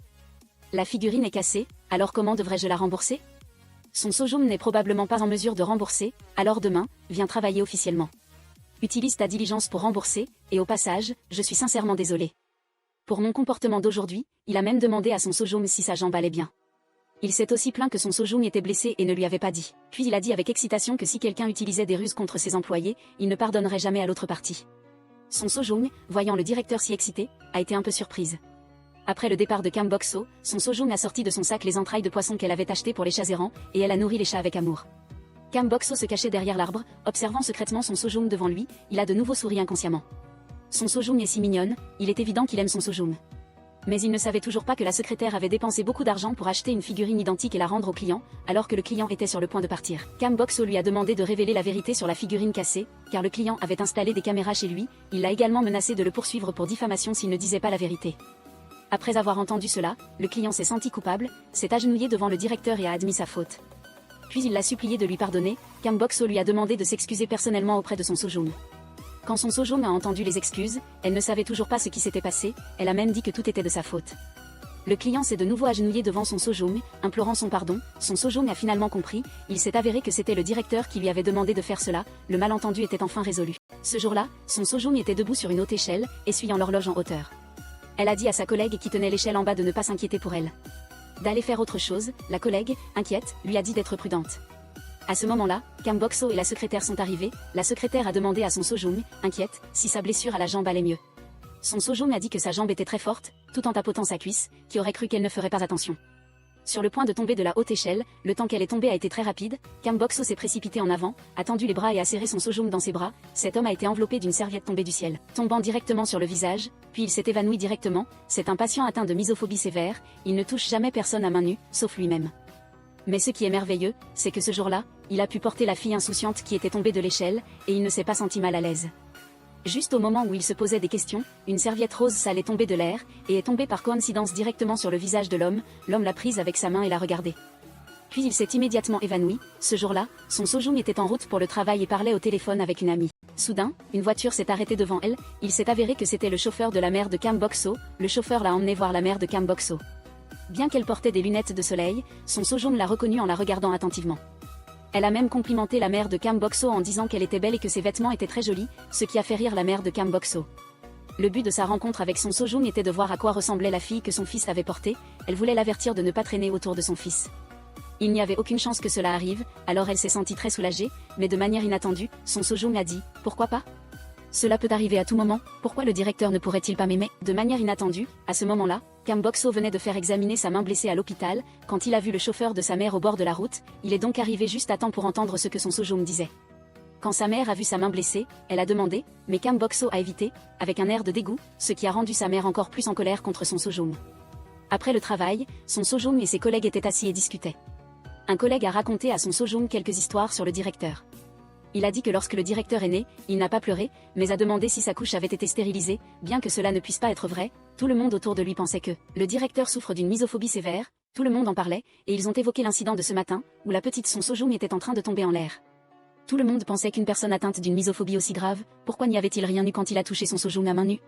La figurine est cassée, alors comment devrais-je la rembourser? Son Sojung n'est probablement pas en mesure de rembourser, alors demain, viens travailler officiellement. Utilise ta diligence pour rembourser, et au passage, je suis sincèrement désolé. Pour mon comportement d'aujourd'hui, il a même demandé à Son Sojung si sa jambe allait bien. Il s'est aussi plaint que Son Sojung était blessé et ne lui avait pas dit. Puis il a dit avec excitation que si quelqu'un utilisait des ruses contre ses employés, il ne pardonnerait jamais à l'autre partie. Son Sojung, voyant le directeur si excité, a été un peu surprise. Après le départ de Kam Bok-so, Son Sojung a sorti de son sac les entrailles de poisson qu'elle avait achetées pour les chats errants, et elle a nourri les chats avec amour. Kam Bok-so se cachait derrière l'arbre, observant secrètement Son Sojung devant lui, il a de nouveau souri inconsciemment. Son Sojung est si mignonne, il est évident qu'il aime Son Sojung. Mais il ne savait toujours pas que la secrétaire avait dépensé beaucoup d'argent pour acheter une figurine identique et la rendre au client, alors que le client était sur le point de partir. Kam Bok-so lui a demandé de révéler la vérité sur la figurine cassée, car le client avait installé des caméras chez lui, il l'a également menacé de le poursuivre pour diffamation s'il ne disait pas la vérité. Après avoir entendu cela, le client s'est senti coupable, s'est agenouillé devant le directeur et a admis sa faute. Puis il l'a supplié de lui pardonner, Kam Bok-so lui a demandé de s'excuser personnellement auprès de Son Sojung. Quand Son Sojung a entendu les excuses, elle ne savait toujours pas ce qui s'était passé, elle a même dit que tout était de sa faute. Le client s'est de nouveau agenouillé devant Son Sojung, implorant son pardon, Son Sojung a finalement compris, il s'est avéré que c'était le directeur qui lui avait demandé de faire cela, le malentendu était enfin résolu. Ce jour-là, Son Sojung était debout sur une haute échelle, essuyant l'horloge en hauteur. Elle a dit à sa collègue qui tenait l'échelle en bas de ne pas s'inquiéter pour elle. D'aller faire autre chose, la collègue, inquiète, lui a dit d'être prudente. À ce moment-là, Kam Bok-so et la secrétaire sont arrivés, la secrétaire a demandé à Son Sojung, inquiète, si sa blessure à la jambe allait mieux. Son Sojung a dit que sa jambe était très forte, tout en tapotant sa cuisse, qui aurait cru qu'elle ne ferait pas attention. Sur le point de tomber de la haute échelle, le temps qu'elle est tombée a été très rapide, Kam Bok-so s'est précipité en avant, a tendu les bras et a serré Son Sojung dans ses bras, cet homme a été enveloppé d'une serviette tombée du ciel, tombant directement sur le visage, puis il s'est évanoui directement, c'est un patient atteint de misophobie sévère, il ne touche jamais personne à main nue, sauf lui-même. Mais ce qui est merveilleux, c'est que ce jour-là, il a pu porter la fille insouciante qui était tombée de l'échelle, et il ne s'est pas senti mal à l'aise. Juste au moment où il se posait des questions, une serviette rose sale est tombée de l'air, et est tombée par coïncidence directement sur le visage de l'homme l'a prise avec sa main et l'a regardée. Puis il s'est immédiatement évanoui, ce jour-là, Son Sojung était en route pour le travail et parlait au téléphone avec une amie. Soudain, une voiture s'est arrêtée devant elle, il s'est avéré que c'était le chauffeur de la mère de Kam Bok-so, le chauffeur l'a emmené voir la mère de Kam Bok-so. Bien qu'elle portait des lunettes de soleil, Son Sojung l'a reconnue en la regardant attentivement. Elle a même complimenté la mère de Cam Bok-so en disant qu'elle était belle et que ses vêtements étaient très jolis, ce qui a fait rire la mère de Cam Bok-so. Le but de sa rencontre avec son Sojung était de voir à quoi ressemblait la fille que son fils avait portée, elle voulait l'avertir de ne pas traîner autour de son fils. Il n'y avait aucune chance que cela arrive, alors elle s'est sentie très soulagée, mais de manière inattendue, son Sojung a dit « Pourquoi pas ? Cela peut arriver à tout moment, pourquoi le directeur ne pourrait-il pas m'aimer ?» De manière inattendue, à ce moment-là, Cam Bok-so venait de faire examiner sa main blessée à l'hôpital, quand il a vu le chauffeur de sa mère au bord de la route, il est donc arrivé juste à temps pour entendre ce que son Sojung disait. Quand sa mère a vu sa main blessée, elle a demandé, mais Cam Bok-so a évité, avec un air de dégoût, ce qui a rendu sa mère encore plus en colère contre son Sojung. Après le travail, son Sojung et ses collègues étaient assis et discutaient. Un collègue a raconté à son Sojung quelques histoires sur le directeur. Il a dit que lorsque le directeur est né, il n'a pas pleuré, mais a demandé si sa couche avait été stérilisée, bien que cela ne puisse pas être vrai, tout le monde autour de lui pensait que le directeur souffre d'une misophobie sévère, tout le monde en parlait, et ils ont évoqué l'incident de ce matin, où la petite son Sojung était en train de tomber en l'air. Tout le monde pensait qu'une personne atteinte d'une misophobie aussi grave, pourquoi n'y avait-il rien eu quand il a touché son Sojung à main nue?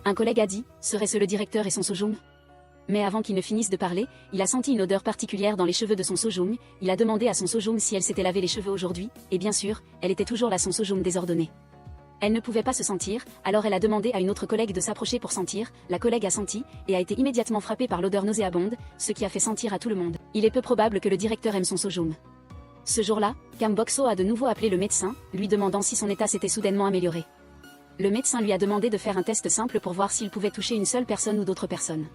Un collègue a dit, serait-ce le directeur et son Sojung? Mais avant qu'il ne finisse de parler, il a senti une odeur particulière dans les cheveux de son Sojung, il a demandé à son Sojung si elle s'était lavé les cheveux aujourd'hui, et bien sûr, elle était toujours là son Sojung désordonné. Elle ne pouvait pas se sentir, alors elle a demandé à une autre collègue de s'approcher pour sentir, la collègue a senti, et a été immédiatement frappée par l'odeur nauséabonde, ce qui a fait sentir à tout le monde. Il est peu probable que le directeur aime son Sojung. Ce jour-là, Cam Bok-so a de nouveau appelé le médecin, lui demandant si son état s'était soudainement amélioré. Le médecin lui a demandé de faire un test simple pour voir s'il pouvait toucher une seule personne ou d'autres personnes.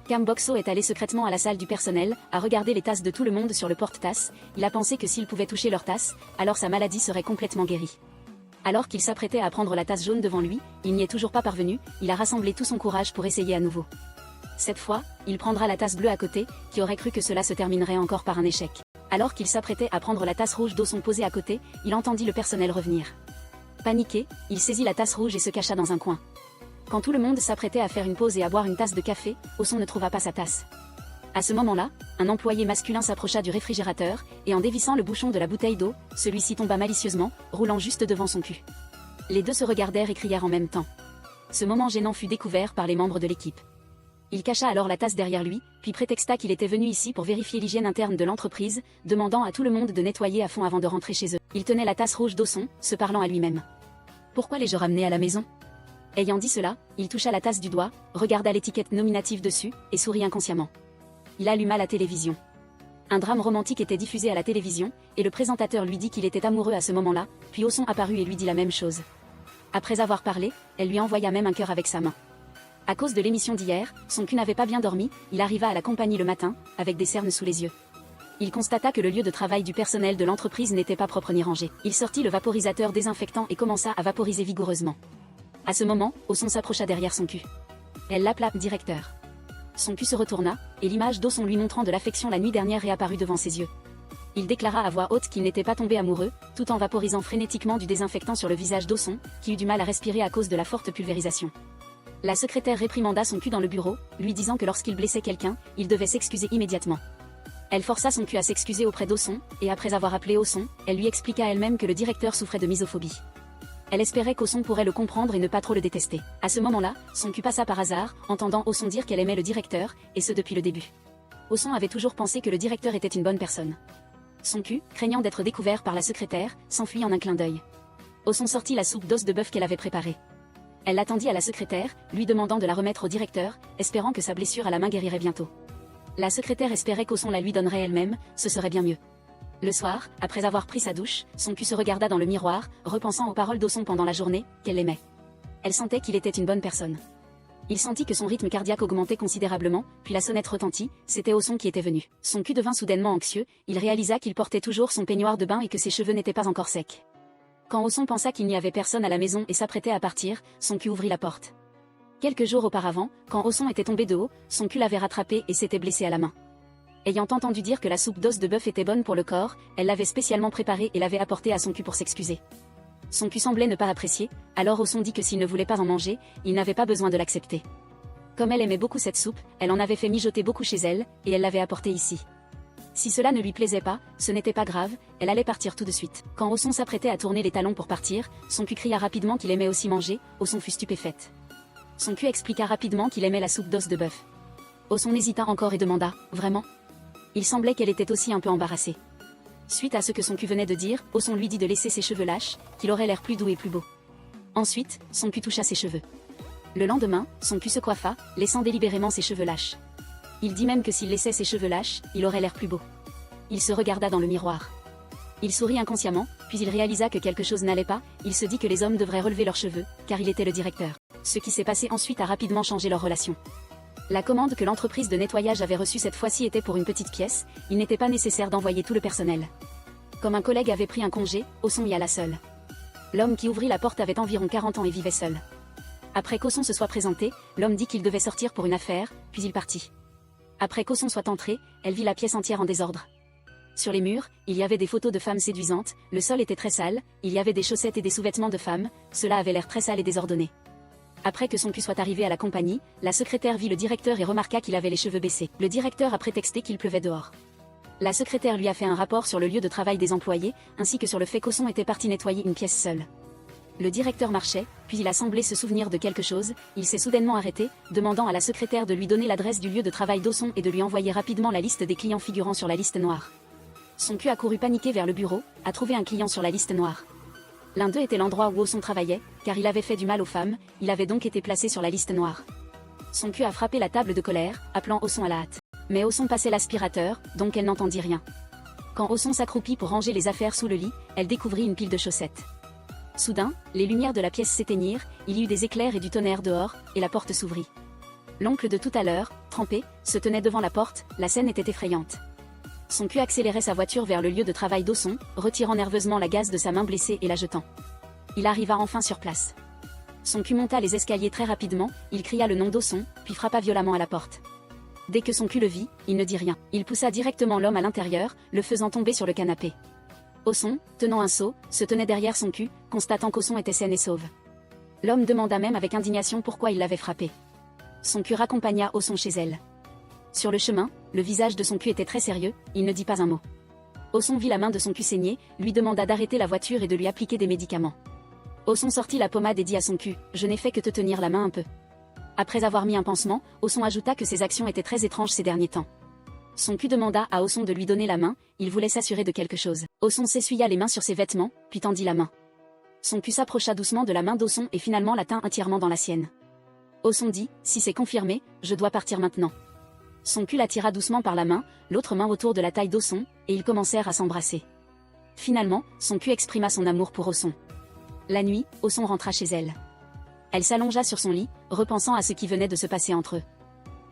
Cam Bok-so est allé secrètement à la salle du personnel, a regardé les tasses de tout le monde sur le porte-tasses, il a pensé que s'il pouvait toucher leurs tasses, alors sa maladie serait complètement guérie. Alors qu'il s'apprêtait à prendre la tasse jaune devant lui, il n'y est toujours pas parvenu, il a rassemblé tout son courage pour essayer à nouveau. Cette fois, il prendra la tasse bleue à côté, qui aurait cru que cela se terminerait encore par un échec. Alors qu'il s'apprêtait à prendre la tasse rouge d'eau son posée à côté, il entendit le personnel revenir. Paniqué, il saisit la tasse rouge et se cacha dans un coin. Quand tout le monde s'apprêtait à faire une pause et à boire une tasse de café, Oson ne trouva pas sa tasse. À ce moment-là, un employé masculin s'approcha du réfrigérateur, et en dévissant le bouchon de la bouteille d'eau, celui-ci tomba malicieusement, roulant juste devant son cul. Les deux se regardèrent et crièrent en même temps. Ce moment gênant fut découvert par les membres de l'équipe. Il cacha alors la tasse derrière lui, puis prétexta qu'il était venu ici pour vérifier l'hygiène interne de l'entreprise, demandant à tout le monde de nettoyer à fond avant de rentrer chez eux. Il tenait la tasse rouge d'Oson, se parlant à lui-même. Pourquoi l'ai-je ramené à la maison ? Ayant dit cela, il toucha la tasse du doigt, regarda l'étiquette nominative dessus, et sourit inconsciemment. Il alluma la télévision. Un drame romantique était diffusé à la télévision, et le présentateur lui dit qu'il était amoureux à ce moment-là, puis Oson apparut et lui dit la même chose. Après avoir parlé, elle lui envoya même un cœur avec sa main. À cause de l'émission d'hier, son cul n'avait pas bien dormi, il arriva à la compagnie le matin, avec des cernes sous les yeux. Il constata que le lieu de travail du personnel de l'entreprise n'était pas propre ni rangé. Il sortit le vaporisateur désinfectant et commença à vaporiser vigoureusement. À ce moment, Oson s'approcha derrière son cul. Elle l'appela « directeur ». Son cul se retourna, et l'image d'Oson lui montrant de l'affection la nuit dernière réapparut devant ses yeux. Il déclara à voix haute qu'il n'était pas tombé amoureux, tout en vaporisant frénétiquement du désinfectant sur le visage d'Oson, qui eut du mal à respirer à cause de la forte pulvérisation. La secrétaire réprimanda son cul dans le bureau, lui disant que lorsqu'il blessait quelqu'un, il devait s'excuser immédiatement. Elle força son cul à s'excuser auprès d'Oson, et après avoir appelé Oson, elle lui expliqua elle-même que le directeur souffrait de misophobie. Elle espérait qu'Oson pourrait le comprendre et ne pas trop le détester. À ce moment-là, son cul passa par hasard, entendant Oson dire qu'elle aimait le directeur, et ce depuis le début. Oson avait toujours pensé que le directeur était une bonne personne. Son cul, craignant d'être découvert par la secrétaire, s'enfuit en un clin d'œil. Oson sortit la soupe d'os de bœuf qu'elle avait préparée. Elle l'attendit à la secrétaire, lui demandant de la remettre au directeur, espérant que sa blessure à la main guérirait bientôt. La secrétaire espérait qu'Oson la lui donnerait elle-même, ce serait bien mieux. Le soir, après avoir pris sa douche, son cul se regarda dans le miroir, repensant aux paroles d'Oson pendant la journée, qu'elle aimait. Elle sentait qu'il était une bonne personne. Il sentit que son rythme cardiaque augmentait considérablement, puis la sonnette retentit, c'était Oson qui était venu. Son cul devint soudainement anxieux, il réalisa qu'il portait toujours son peignoir de bain et que ses cheveux n'étaient pas encore secs. Quand Oson pensa qu'il n'y avait personne à la maison et s'apprêtait à partir, son cul ouvrit la porte. Quelques jours auparavant, quand Oson était tombé de haut, son cul l'avait rattrapé et s'était blessé à la main. Ayant entendu dire que la soupe d'os de bœuf était bonne pour le corps, elle l'avait spécialement préparée et l'avait apportée à son cul pour s'excuser. Son cul semblait ne pas apprécier, alors Oson dit que s'il ne voulait pas en manger, il n'avait pas besoin de l'accepter. Comme elle aimait beaucoup cette soupe, elle en avait fait mijoter beaucoup chez elle, et elle l'avait apportée ici. Si cela ne lui plaisait pas, ce n'était pas grave, elle allait partir tout de suite. Quand Oson s'apprêtait à tourner les talons pour partir, son cul cria rapidement qu'il aimait aussi manger, Oson fut stupéfaite. Son cul expliqua rapidement qu'il aimait la soupe d'os de bœuf. Oson hésita encore et demanda « Vraiment ?» Il semblait qu'elle était aussi un peu embarrassée. Suite à ce que son cul venait de dire, Osson lui dit de laisser ses cheveux lâches, qu'il aurait l'air plus doux et plus beau. Ensuite, son cul toucha ses cheveux. Le lendemain, son cul se coiffa, laissant délibérément ses cheveux lâches. Il dit même que s'il laissait ses cheveux lâches, il aurait l'air plus beau. Il se regarda dans le miroir. Il sourit inconsciemment, puis il réalisa que quelque chose n'allait pas, il se dit que les hommes devraient relever leurs cheveux, car il était le directeur. Ce qui s'est passé ensuite a rapidement changé leur relation. La commande que l'entreprise de nettoyage avait reçue cette fois-ci était pour une petite pièce, il n'était pas nécessaire d'envoyer tout le personnel. Comme un collègue avait pris un congé, Osson y alla seul. L'homme qui ouvrit la porte avait environ 40 ans et vivait seul. Après qu'Osson se soit présenté, l'homme dit qu'il devait sortir pour une affaire, puis il partit. Après qu'Osson soit entré, elle vit la pièce entière en désordre. Sur les murs, il y avait des photos de femmes séduisantes, le sol était très sale, il y avait des chaussettes et des sous-vêtements de femmes, cela avait l'air très sale et désordonné. Après que son cul soit arrivé à la compagnie, la secrétaire vit le directeur et remarqua qu'il avait les cheveux baissés. Le directeur a prétexté qu'il pleuvait dehors. La secrétaire lui a fait un rapport sur le lieu de travail des employés, ainsi que sur le fait qu'Osson était parti nettoyer une pièce seule. Le directeur marchait, puis il a semblé se souvenir de quelque chose, il s'est soudainement arrêté, demandant à la secrétaire de lui donner l'adresse du lieu de travail d'Osson et de lui envoyer rapidement la liste des clients figurant sur la liste noire. Son cul a couru paniqué vers le bureau, a trouvé un client sur la liste noire. L'un d'eux était l'endroit où Osson travaillait, car il avait fait du mal aux femmes, il avait donc été placé sur la liste noire. Son cul a frappé la table de colère, appelant Osson à la hâte. Mais Osson passait l'aspirateur, donc elle n'entendit rien. Quand Osson s'accroupit pour ranger les affaires sous le lit, elle découvrit une pile de chaussettes. Soudain, les lumières de la pièce s'éteignirent, il y eut des éclairs et du tonnerre dehors, et la porte s'ouvrit. L'oncle de tout à l'heure, trempé, se tenait devant la porte, la scène était effrayante. Son cul accélérait sa voiture vers le lieu de travail d'Osson, retirant nerveusement la gaze de sa main blessée et la jetant. Il arriva enfin sur place. Son cul monta les escaliers très rapidement, il cria le nom d'Osson, puis frappa violemment à la porte. Dès que son cul le vit, il ne dit rien. Il poussa directement l'homme à l'intérieur, le faisant tomber sur le canapé. Osson, tenant un seau, se tenait derrière son cul, constatant qu'Osson était saine et sauve. L'homme demanda même avec indignation pourquoi il l'avait frappé. Son cul raccompagna Osson chez elle. Sur le chemin, le visage de son cul était très sérieux, il ne dit pas un mot. Osson vit la main de son cul saigner, lui demanda d'arrêter la voiture et de lui appliquer des médicaments. Osson sortit la pommade et dit à son cul, « Je n'ai fait que te tenir la main un peu. » Après avoir mis un pansement, Osson ajouta que ses actions étaient très étranges ces derniers temps. Son cul demanda à Osson de lui donner la main, il voulait s'assurer de quelque chose. Osson s'essuya les mains sur ses vêtements, puis tendit la main. Son cul s'approcha doucement de la main d'Osson et finalement la tint entièrement dans la sienne. Osson dit, « Si c'est confirmé, je dois partir maintenant. » Son cul la tira doucement par la main, l'autre main autour de la taille d'Osson, et ils commencèrent à s'embrasser. Finalement, son cul exprima son amour pour Osson. La nuit, Osson rentra chez elle. Elle s'allongea sur son lit, repensant à ce qui venait de se passer entre eux.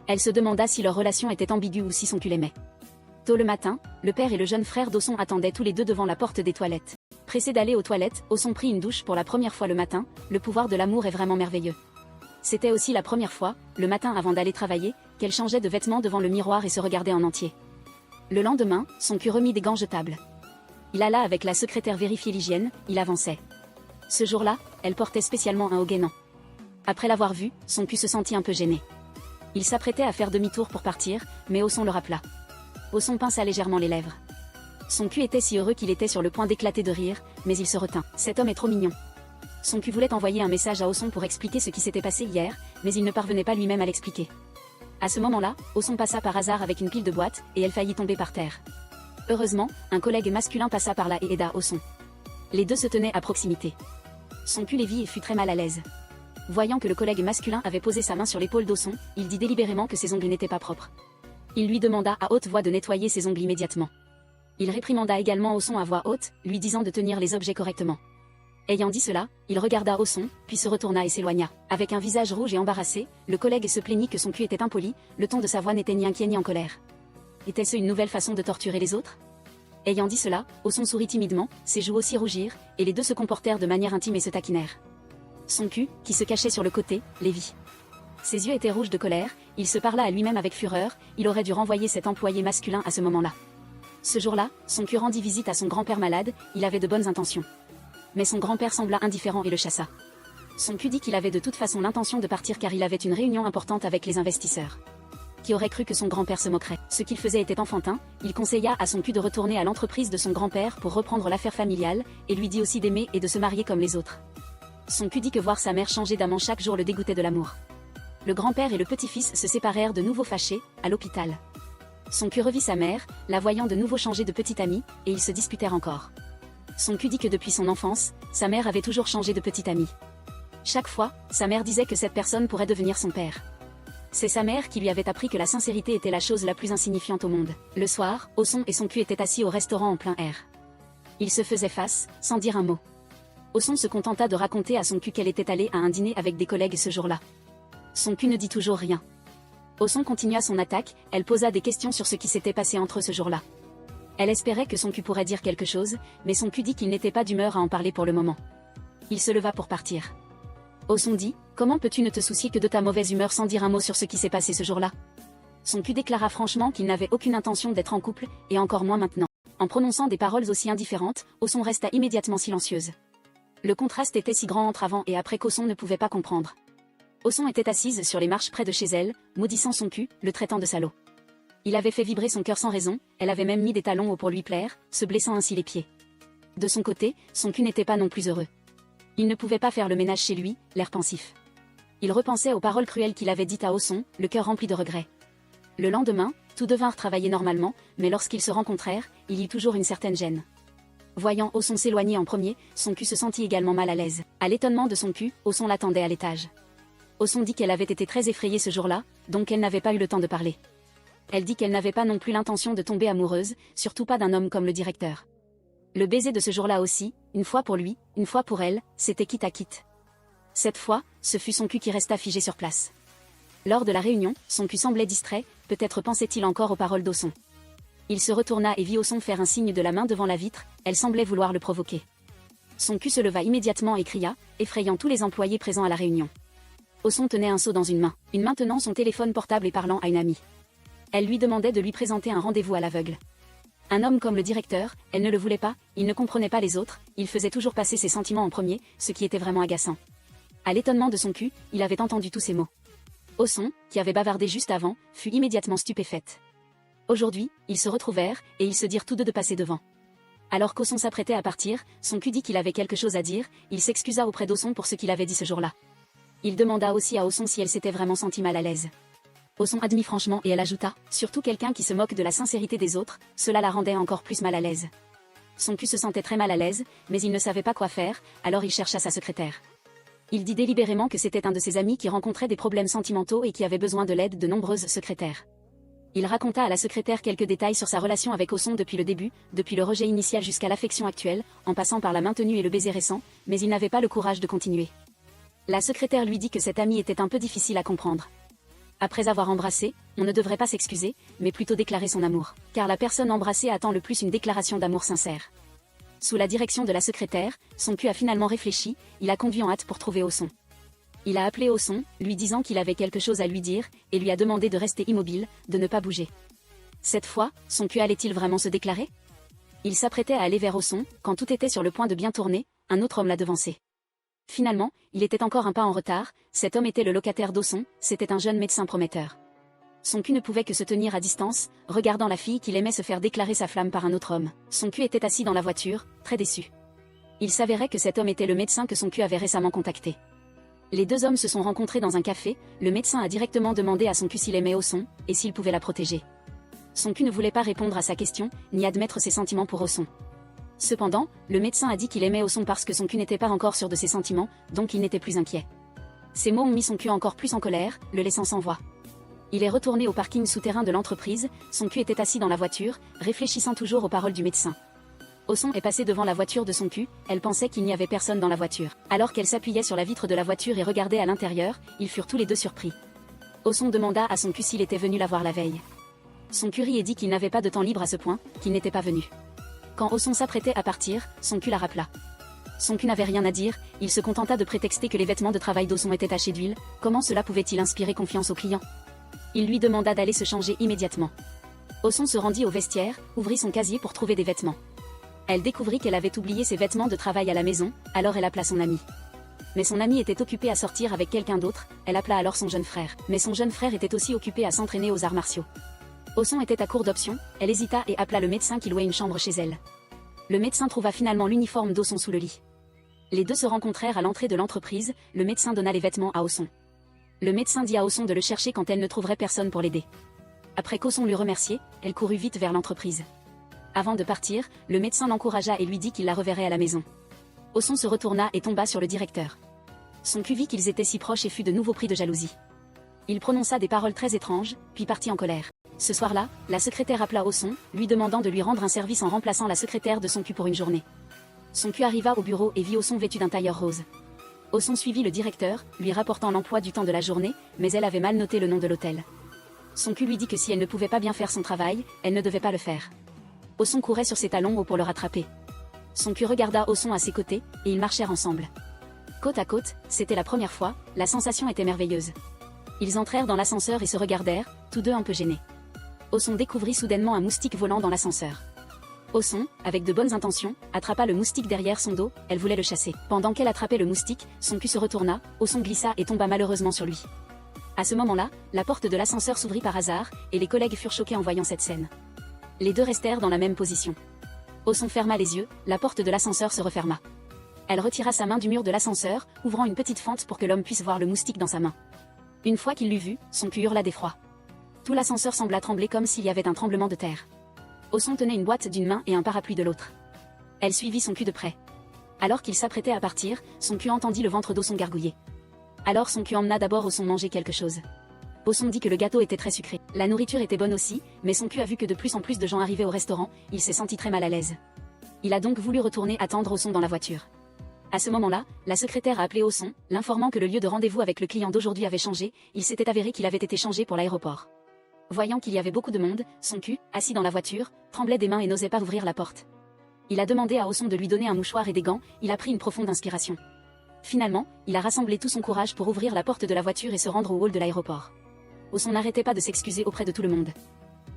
Elle se demanda si leur relation était ambiguë ou si son cul l'aimait. Tôt le matin, le père et le jeune frère d'Osson attendaient tous les deux devant la porte des toilettes. Pressé d'aller aux toilettes, Osson prit une douche pour la première fois le matin, le pouvoir de l'amour est vraiment merveilleux. C'était aussi la première fois, le matin avant d'aller travailler, qu'elle changeait de vêtements devant le miroir et se regardait en entier. Le lendemain, son cul remit des gants jetables. Il alla avec la secrétaire vérifier l'hygiène, il avançait. Ce jour-là, elle portait spécialement un haut gainant. Après l'avoir vu, son cul se sentit un peu gêné. Il s'apprêtait à faire demi-tour pour partir, mais Osson le rappela. Osson pinça légèrement les lèvres. Son cul était si heureux qu'il était sur le point d'éclater de rire, mais il se retint. Cet homme est trop mignon. Son cul voulait envoyer un message à Osson pour expliquer ce qui s'était passé hier, mais il ne parvenait pas lui-même à l'expliquer. À ce moment-là, Osson passa par hasard avec une pile de boîtes, et elle faillit tomber par terre. Heureusement, un collègue masculin passa par là et aida Osson. Les deux se tenaient à proximité. Son cul les vit et fut très mal à l'aise. Voyant que le collègue masculin avait posé sa main sur l'épaule d'Osson, il dit délibérément que ses ongles n'étaient pas propres. Il lui demanda à haute voix de nettoyer ses ongles immédiatement. Il réprimanda également Osson à voix haute, lui disant de tenir les objets correctement. Ayant dit cela, il regarda Osson, puis se retourna et s'éloigna. Avec un visage rouge et embarrassé, le collègue se plaignit que son cul était impoli, le ton de sa voix n'était ni inquiet ni en colère. Était-ce une nouvelle façon de torturer les autres? Ayant dit cela, Osson sourit timidement, ses joues aussi rougirent, et les deux se comportèrent de manière intime et se taquinèrent. Son cul, qui se cachait sur le côté, les vit. Ses yeux étaient rouges de colère, il se parla à lui-même avec fureur, il aurait dû renvoyer cet employé masculin à ce moment-là. Ce jour-là, son cul rendit visite à son grand-père malade, il avait de bonnes intentions. Mais son grand-père sembla indifférent et le chassa. Son cul dit qu'il avait de toute façon l'intention de partir car il avait une réunion importante avec les investisseurs. Qui aurait cru que son grand-père se moquerait? Ce qu'il faisait était enfantin, il conseilla à son cul de retourner à l'entreprise de son grand-père pour reprendre l'affaire familiale, et lui dit aussi d'aimer et de se marier comme les autres. Son cul dit que voir sa mère changer d'amant chaque jour le dégoûtait de l'amour. Le grand-père et le petit-fils se séparèrent de nouveau fâchés, à l'hôpital. Sonku revit sa mère, la voyant de nouveau changer de petite amie, et ils se disputèrent encore. Sonku dit que depuis son enfance, sa mère avait toujours changé de petite amie. Chaque fois, sa mère disait que cette personne pourrait devenir son père. C'est sa mère qui lui avait appris que la sincérité était la chose la plus insignifiante au monde. Le soir, Oson et Sonku étaient assis au restaurant en plein air. Ils se faisaient face, sans dire un mot. Oson se contenta de raconter à Sonku qu'elle était allée à un dîner avec des collègues ce jour-là. Sonku ne dit toujours rien. Oson continua son attaque, elle posa des questions sur ce qui s'était passé entre eux ce jour-là. Elle espérait que Sonku pourrait dire quelque chose, mais Sonku dit qu'il n'était pas d'humeur à en parler pour le moment. Il se leva pour partir. Oson dit, « Comment peux-tu ne te soucier que de ta mauvaise humeur sans dire un mot sur ce qui s'est passé ce jour-là » Sonku déclara franchement qu'il n'avait aucune intention d'être en couple, et encore moins maintenant. En prononçant des paroles aussi indifférentes, Oson resta immédiatement silencieuse. Le contraste était si grand entre avant et après qu'Oson ne pouvait pas comprendre. Oson était assise sur les marches près de chez elle, maudissant Sonku, le traitant de salaud. Il avait fait vibrer son cœur sans raison, elle avait même mis des talons hauts pour lui plaire, se blessant ainsi les pieds. De son côté, Sonku n'était pas non plus heureux. Il ne pouvait pas faire le ménage chez lui, l'air pensif. Il repensait aux paroles cruelles qu'il avait dites à Oson, le cœur rempli de regrets. Le lendemain, tous devinrent travailler normalement, mais lorsqu'ils se rencontrèrent, il y eut toujours une certaine gêne. Voyant Oson s'éloigner en premier, Sonku se sentit également mal à l'aise. À l'étonnement de Sonku, Oson l'attendait à l'étage. Oson dit qu'elle avait été très effrayée ce jour-là, donc elle n'avait pas eu le temps de parler. Elle dit qu'elle n'avait pas non plus l'intention de tomber amoureuse, surtout pas d'un homme comme le directeur. Le baiser de ce jour-là aussi, une fois pour lui, une fois pour elle, c'était quitte à quitte. Cette fois, ce fut Sonku qui resta figé sur place. Lors de la réunion, Sonku semblait distrait, peut-être pensait-il encore aux paroles d'Oson. Il se retourna et vit Oson faire un signe de la main devant la vitre, elle semblait vouloir le provoquer. Sonku se leva immédiatement et cria, effrayant tous les employés présents à la réunion. Oson tenait un seau dans une main tenant son téléphone portable et parlant à une amie. Elle lui demandait de lui présenter un rendez-vous à l'aveugle. Un homme comme le directeur, elle ne le voulait pas, il ne comprenait pas les autres, il faisait toujours passer ses sentiments en premier, ce qui était vraiment agaçant. À l'étonnement de Sonku, il avait entendu tous ces mots. Oson, qui avait bavardé juste avant, fut immédiatement stupéfaite. Aujourd'hui, ils se retrouvèrent, et ils se dirent tous deux de passer devant. Alors qu'Oson s'apprêtait à partir, Sonku dit qu'il avait quelque chose à dire, il s'excusa auprès d'Oson pour ce qu'il avait dit ce jour-là. Il demanda aussi à Oson si elle s'était vraiment sentie mal à l'aise. Oson admit franchement et elle ajouta, surtout quelqu'un qui se moque de la sincérité des autres, cela la rendait encore plus mal à l'aise. Sonku se sentait très mal à l'aise, mais il ne savait pas quoi faire, alors il chercha sa secrétaire. Il dit délibérément que c'était un de ses amis qui rencontrait des problèmes sentimentaux et qui avait besoin de l'aide de nombreuses secrétaires. Il raconta à la secrétaire quelques détails sur sa relation avec Oson depuis le début, depuis le rejet initial jusqu'à l'affection actuelle, en passant par la maintenue et le baiser récent, mais il n'avait pas le courage de continuer. La secrétaire lui dit que cet ami était un peu difficile à comprendre. Après avoir embrassé, on ne devrait pas s'excuser, mais plutôt déclarer son amour, car la personne embrassée attend le plus une déclaration d'amour sincère. Sous la direction de la secrétaire, Sonku a finalement réfléchi, il a conduit en hâte pour trouver Oson. Il a appelé Oson, lui disant qu'il avait quelque chose à lui dire, et lui a demandé de rester immobile, de ne pas bouger. Cette fois, Sonku allait-il vraiment se déclarer? Il s'apprêtait à aller vers Oson, quand tout était sur le point de bien tourner, un autre homme l'a devancé. Finalement, il était encore un pas en retard, cet homme était le locataire d'Oson, c'était un jeune médecin prometteur. Sonku ne pouvait que se tenir à distance, regardant la fille qu'il aimait se faire déclarer sa flamme par un autre homme. Sonku était assis dans la voiture, très déçu. Il s'avérait que cet homme était le médecin que Sonku avait récemment contacté. Les deux hommes se sont rencontrés dans un café, le médecin a directement demandé à Sonku s'il aimait Oson, et s'il pouvait la protéger. Sonku ne voulait pas répondre à sa question, ni admettre ses sentiments pour Oson. Cependant, le médecin a dit qu'il aimait Oson parce que Sonku n'était pas encore sûr de ses sentiments, donc il n'était plus inquiet. Ces mots ont mis Sonku encore plus en colère, le laissant sans voix. Il est retourné au parking souterrain de l'entreprise, Sonku était assis dans la voiture, réfléchissant toujours aux paroles du médecin. Oson est passé devant la voiture de Sonku, elle pensait qu'il n'y avait personne dans la voiture. Alors qu'elle s'appuyait sur la vitre de la voiture et regardait à l'intérieur, ils furent tous les deux surpris. Oson demanda à Sonku s'il était venu la voir la veille. Sonku rit et dit qu'il n'avait pas de temps libre à ce point, qu'il n'était pas venu. Quand Oson s'apprêtait à partir, Sonku la rappela. Sonku n'avait rien à dire, il se contenta de prétexter que les vêtements de travail d'Oson étaient tachés d'huile, comment cela pouvait-il inspirer confiance au client? Il lui demanda d'aller se changer immédiatement. Oson se rendit au vestiaire, ouvrit son casier pour trouver des vêtements. Elle découvrit qu'elle avait oublié ses vêtements de travail à la maison, alors elle appela son ami. Mais son ami était occupé à sortir avec quelqu'un d'autre, elle appela alors son jeune frère. Mais son jeune frère était aussi occupé à s'entraîner aux arts martiaux. Oson était à court d'options, elle hésita et appela le médecin qui louait une chambre chez elle. Le médecin trouva finalement l'uniforme d'Oson sous le lit. Les deux se rencontrèrent à l'entrée de l'entreprise, le médecin donna les vêtements à Oson. Le médecin dit à Oson de le chercher quand elle ne trouverait personne pour l'aider. Après qu'Osson l'eut remercié, elle courut vite vers l'entreprise. Avant de partir, le médecin l'encouragea et lui dit qu'il la reverrait à la maison. Osson se retourna et tomba sur le directeur. Sonku vit qu'ils étaient si proches et fut de nouveau pris de jalousie. Il prononça des paroles très étranges, puis partit en colère. Ce soir-là, la secrétaire appela Osson, lui demandant de lui rendre un service en remplaçant la secrétaire de Sonku pour une journée. Sonku arriva au bureau et vit Osson vêtu d'un tailleur rose. Osson suivit le directeur, lui rapportant l'emploi du temps de la journée, mais elle avait mal noté le nom de l'hôtel. Sonku lui dit que si elle ne pouvait pas bien faire son travail, elle ne devait pas le faire. Osson courait sur ses talons hauts pour le rattraper. Sonku regarda Osson à ses côtés, et ils marchèrent ensemble. Côte à côte, c'était la première fois, la sensation était merveilleuse. Ils entrèrent dans l'ascenseur et se regardèrent, tous deux un peu gênés. Osson découvrit soudainement un moustique volant dans l'ascenseur. Osson, avec de bonnes intentions, attrapa le moustique derrière son dos, elle voulait le chasser. Pendant qu'elle attrapait le moustique, son cul se retourna, Osson glissa et tomba malheureusement sur lui. À ce moment-là, la porte de l'ascenseur s'ouvrit par hasard, et les collègues furent choqués en voyant cette scène. Les deux restèrent dans la même position. Osson ferma les yeux, la porte de l'ascenseur se referma. Elle retira sa main du mur de l'ascenseur, ouvrant une petite fente pour que l'homme puisse voir le moustique dans sa main. Une fois qu'il l'eut vu, son cul hurla d'effroi. Tout l'ascenseur sembla trembler comme s'il y avait un tremblement de terre. Osson tenait une boîte d'une main et un parapluie de l'autre. Elle suivit son cul de près. Alors qu'il s'apprêtait à partir, son cul entendit le ventre d'Osson gargouiller. Alors son cul emmena d'abord Osson manger quelque chose. Osson dit que le gâteau était très sucré. La nourriture était bonne aussi, mais son cul a vu que de plus en plus de gens arrivaient au restaurant, il s'est senti très mal à l'aise. Il a donc voulu retourner attendre Osson dans la voiture. À ce moment-là, la secrétaire a appelé Osson, l'informant que le lieu de rendez-vous avec le client d'aujourd'hui avait changé, il s'était avéré qu'il avait été changé pour l'aéroport. Voyant qu'il y avait beaucoup de monde, son cul, assis dans la voiture, tremblait des mains et n'osait pas ouvrir la porte. Il a demandé à Osson de lui donner un mouchoir et des gants, il a pris une profonde inspiration. Finalement, il a rassemblé tout son courage pour ouvrir la porte de la voiture et se rendre au hall de l'aéroport. Osson n'arrêtait pas de s'excuser auprès de tout le monde.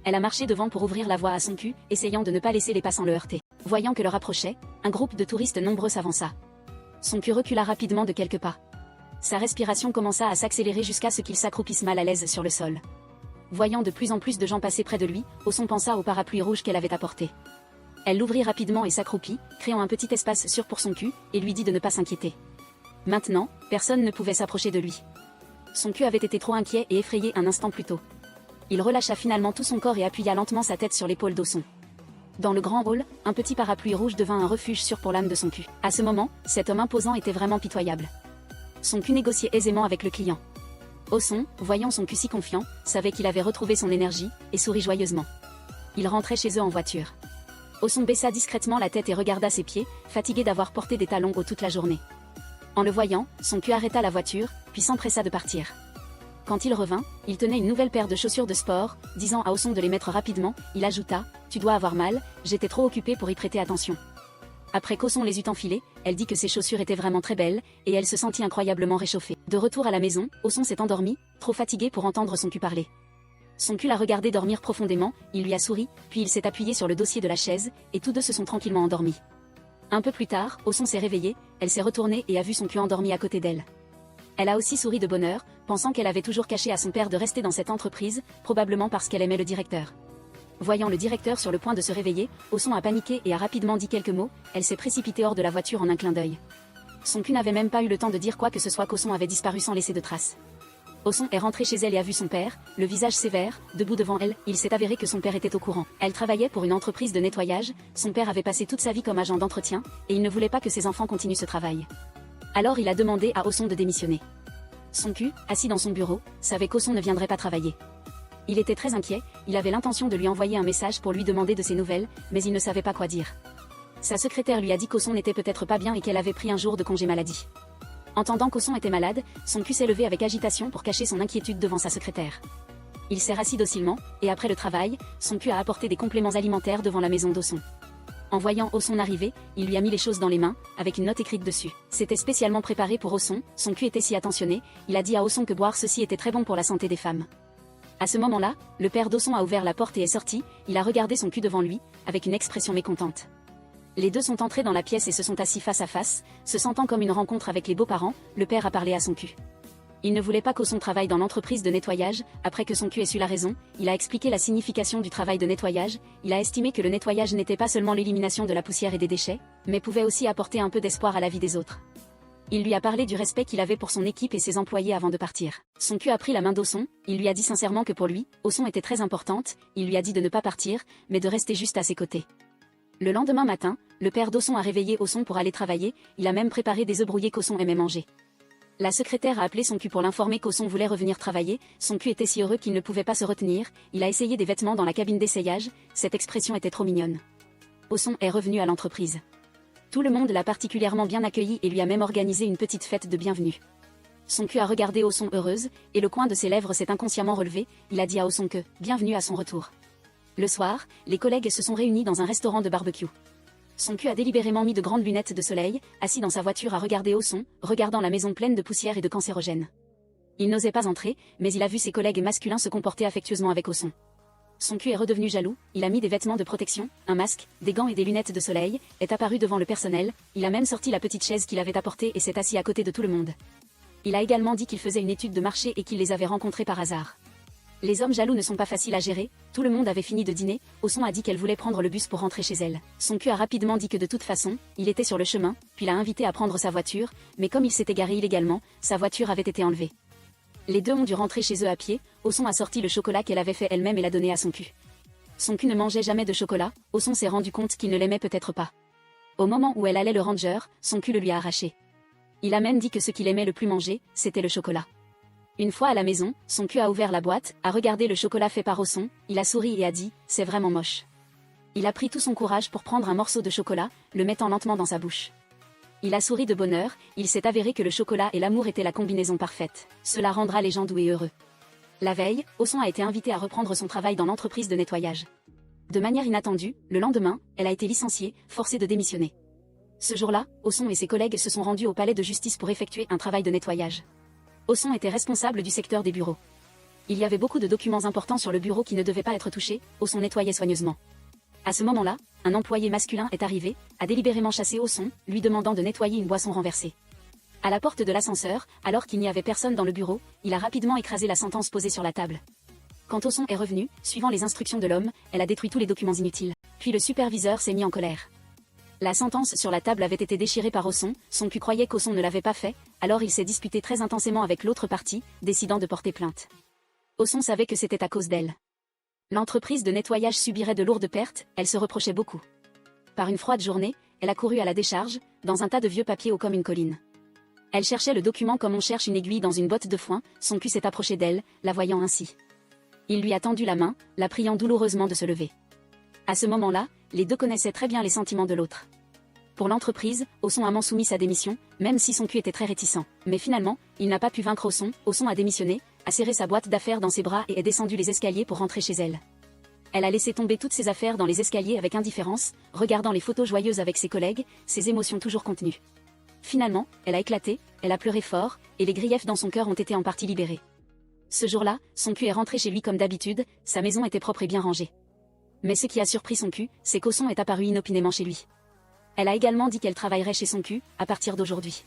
Elle a marché devant pour ouvrir la voie à son cul, essayant de ne pas laisser les passants le heurter. Voyant que l'heure approchait, un groupe de touristes nombreux s'avança. Son cul recula rapidement de quelques pas. Sa respiration commença à s'accélérer jusqu'à ce qu'il s'accroupisse mal à l'aise sur le sol. Voyant de plus en plus de gens passer près de lui, Osson pensa au parapluie rouge qu'elle avait apporté. Elle l'ouvrit rapidement et s'accroupit, créant un petit espace sûr pour son cul, et lui dit de ne pas s'inquiéter. Maintenant, personne ne pouvait s'approcher de lui. Son cul avait été trop inquiet et effrayé un instant plus tôt. Il relâcha finalement tout son corps et appuya lentement sa tête sur l'épaule d'Osson. Dans le grand hall, un petit parapluie rouge devint un refuge sûr pour l'âme de son cul. À ce moment, cet homme imposant était vraiment pitoyable. Son cul négociait aisément avec le client. Osson, voyant son cul si confiant, savait qu'il avait retrouvé son énergie, et sourit joyeusement. Il rentrait chez eux en voiture. Osson baissa discrètement la tête et regarda ses pieds, fatigué d'avoir porté des talons hauts toute la journée. En le voyant, son cul arrêta la voiture, puis s'empressa de partir. Quand il revint, il tenait une nouvelle paire de chaussures de sport, disant à Osson de les mettre rapidement, il ajouta « Tu dois avoir mal, j'étais trop occupé pour y prêter attention ». Après qu'Osson les eut enfilées, elle dit que ses chaussures étaient vraiment très belles, et elle se sentit incroyablement réchauffée. De retour à la maison, Osson s'est endormi, trop fatigué pour entendre son cul parler. Son cul l'a regardé dormir profondément, il lui a souri, puis il s'est appuyé sur le dossier de la chaise, et tous deux se sont tranquillement endormis. Un peu plus tard, Osson s'est réveillée, elle s'est retournée et a vu son cul endormi à côté d'elle. Elle a aussi souri de bonheur, pensant qu'elle avait toujours caché à son père de rester dans cette entreprise, probablement parce qu'elle aimait le directeur. Voyant le directeur sur le point de se réveiller, Osson a paniqué et a rapidement dit quelques mots, elle s'est précipitée hors de la voiture en un clin d'œil. Son cul n'avait même pas eu le temps de dire quoi que ce soit qu'Osson avait disparu sans laisser de traces. Osson est rentrée chez elle et a vu son père, le visage sévère, debout devant elle, il s'est avéré que son père était au courant. Elle travaillait pour une entreprise de nettoyage, son père avait passé toute sa vie comme agent d'entretien, et il ne voulait pas que ses enfants continuent ce travail. Alors il a demandé à Osson de démissionner. Son cul, assis dans son bureau, savait qu'Osson ne viendrait pas travailler. Il était très inquiet, il avait l'intention de lui envoyer un message pour lui demander de ses nouvelles, mais il ne savait pas quoi dire. Sa secrétaire lui a dit qu'Osson n'était peut-être pas bien et qu'elle avait pris un jour de congé maladie. Entendant qu'Osson était malade, son cul s'est levé avec agitation pour cacher son inquiétude devant sa secrétaire. Il s'est rassis docilement, et après le travail, son cul a apporté des compléments alimentaires devant la maison d'Osson. En voyant Osson arriver, il lui a mis les choses dans les mains, avec une note écrite dessus. C'était spécialement préparé pour Osson, son cul était si attentionné, il a dit à Osson que boire ceci était très bon pour la santé des femmes. À ce moment-là, le père d'Osson a ouvert la porte et est sorti, il a regardé son cul devant lui, avec une expression mécontente. Les deux sont entrés dans la pièce et se sont assis face à face, se sentant comme une rencontre avec les beaux-parents, le père a parlé à son cul. Il ne voulait pas qu'Osson travaille dans l'entreprise de nettoyage, après que son cul ait su la raison, il a expliqué la signification du travail de nettoyage, il a estimé que le nettoyage n'était pas seulement l'élimination de la poussière et des déchets, mais pouvait aussi apporter un peu d'espoir à la vie des autres. Il lui a parlé du respect qu'il avait pour son équipe et ses employés avant de partir. Sonku a pris la main d'Oson, il lui a dit sincèrement que pour lui, Oson était très importante, il lui a dit de ne pas partir, mais de rester juste à ses côtés. Le lendemain matin, le père d'Oson a réveillé Oson pour aller travailler, il a même préparé des œufs brouillés qu'Oson aimait manger. La secrétaire a appelé Sonku pour l'informer qu'Oson voulait revenir travailler, Sonku était si heureux qu'il ne pouvait pas se retenir, il a essayé des vêtements dans la cabine d'essayage, cette expression était trop mignonne. Oson est revenu à l'entreprise. Tout le monde l'a particulièrement bien accueilli et lui a même organisé une petite fête de bienvenue. Sonku a regardé Oson heureuse, et le coin de ses lèvres s'est inconsciemment relevé, il a dit à Oson que « bienvenue à son retour ». Le soir, les collègues se sont réunis dans un restaurant de barbecue. Sonku a délibérément mis de grandes lunettes de soleil, assis dans sa voiture à regarder Oson, regardant la maison pleine de poussière et de cancérogènes. Il n'osait pas entrer, mais il a vu ses collègues masculins se comporter affectueusement avec Oson. Sonku est redevenu jaloux, il a mis des vêtements de protection, un masque, des gants et des lunettes de soleil, est apparu devant le personnel, il a même sorti la petite chaise qu'il avait apportée et s'est assis à côté de tout le monde. Il a également dit qu'il faisait une étude de marché et qu'il les avait rencontrés par hasard. Les hommes jaloux ne sont pas faciles à gérer, tout le monde avait fini de dîner, Oson a dit qu'elle voulait prendre le bus pour rentrer chez elle. Sonku a rapidement dit que de toute façon, il était sur le chemin, puis l'a invité à prendre sa voiture, mais comme il s'était garé illégalement, sa voiture avait été enlevée. Les deux ont dû rentrer chez eux à pied, Oson a sorti le chocolat qu'elle avait fait elle-même et l'a donné à Sonku. Sonku ne mangeait jamais de chocolat, Oson s'est rendu compte qu'il ne l'aimait peut-être pas. Au moment où elle allait le ranger, Sonku le lui a arraché. Il a même dit que ce qu'il aimait le plus manger, c'était le chocolat. Une fois à la maison, Sonku a ouvert la boîte, a regardé le chocolat fait par Oson, il a souri et a dit « c'est vraiment moche ». Il a pris tout son courage pour prendre un morceau de chocolat, le mettant lentement dans sa bouche. Il a souri de bonheur, il s'est avéré que le chocolat et l'amour étaient la combinaison parfaite. Cela rendra les gens doux et heureux. La veille, Oson a été invitée à reprendre son travail dans l'entreprise de nettoyage. De manière inattendue, le lendemain, elle a été licenciée, forcée de démissionner. Ce jour-là, Oson et ses collègues se sont rendus au palais de justice pour effectuer un travail de nettoyage. Oson était responsable du secteur des bureaux. Il y avait beaucoup de documents importants sur le bureau qui ne devaient pas être touchés, Oson nettoyait soigneusement. À ce moment-là, un employé masculin est arrivé, a délibérément chassé Oson, lui demandant de nettoyer une boisson renversée. À la porte de l'ascenseur, alors qu'il n'y avait personne dans le bureau, il a rapidement écrasé la sentence posée sur la table. Quand Oson est revenu, suivant les instructions de l'homme, elle a détruit tous les documents inutiles. Puis le superviseur s'est mis en colère. La sentence sur la table avait été déchirée par Oson, Sonku croyait qu'Oson ne l'avait pas fait, alors il s'est disputé très intensément avec l'autre partie, décidant de porter plainte. Oson savait que c'était à cause d'elle. L'entreprise de nettoyage subirait de lourdes pertes, elle se reprochait beaucoup. Par une froide journée, elle a couru à la décharge, dans un tas de vieux papiers haut comme une colline. Elle cherchait le document comme on cherche une aiguille dans une botte de foin, Sonku s'est approché d'elle, la voyant ainsi. Il lui a tendu la main, la priant douloureusement de se lever. À ce moment-là, les deux connaissaient très bien les sentiments de l'autre. Pour l'entreprise, Oson a soumis sa démission, même si Sonku était très réticent. Mais finalement, il n'a pas pu vaincre Oson, Oson a démissionné, a serré sa boîte d'affaires dans ses bras et est descendu les escaliers pour rentrer chez elle. Elle a laissé tomber toutes ses affaires dans les escaliers avec indifférence, regardant les photos joyeuses avec ses collègues, ses émotions toujours contenues. Finalement, elle a éclaté, elle a pleuré fort, et les griefs dans son cœur ont été en partie libérés. Ce jour-là, Sonku est rentré chez lui comme d'habitude, sa maison était propre et bien rangée. Mais ce qui a surpris Sonku, c'est qu'Oson est apparu inopinément chez lui. Elle a également dit qu'elle travaillerait chez Sonku, à partir d'aujourd'hui.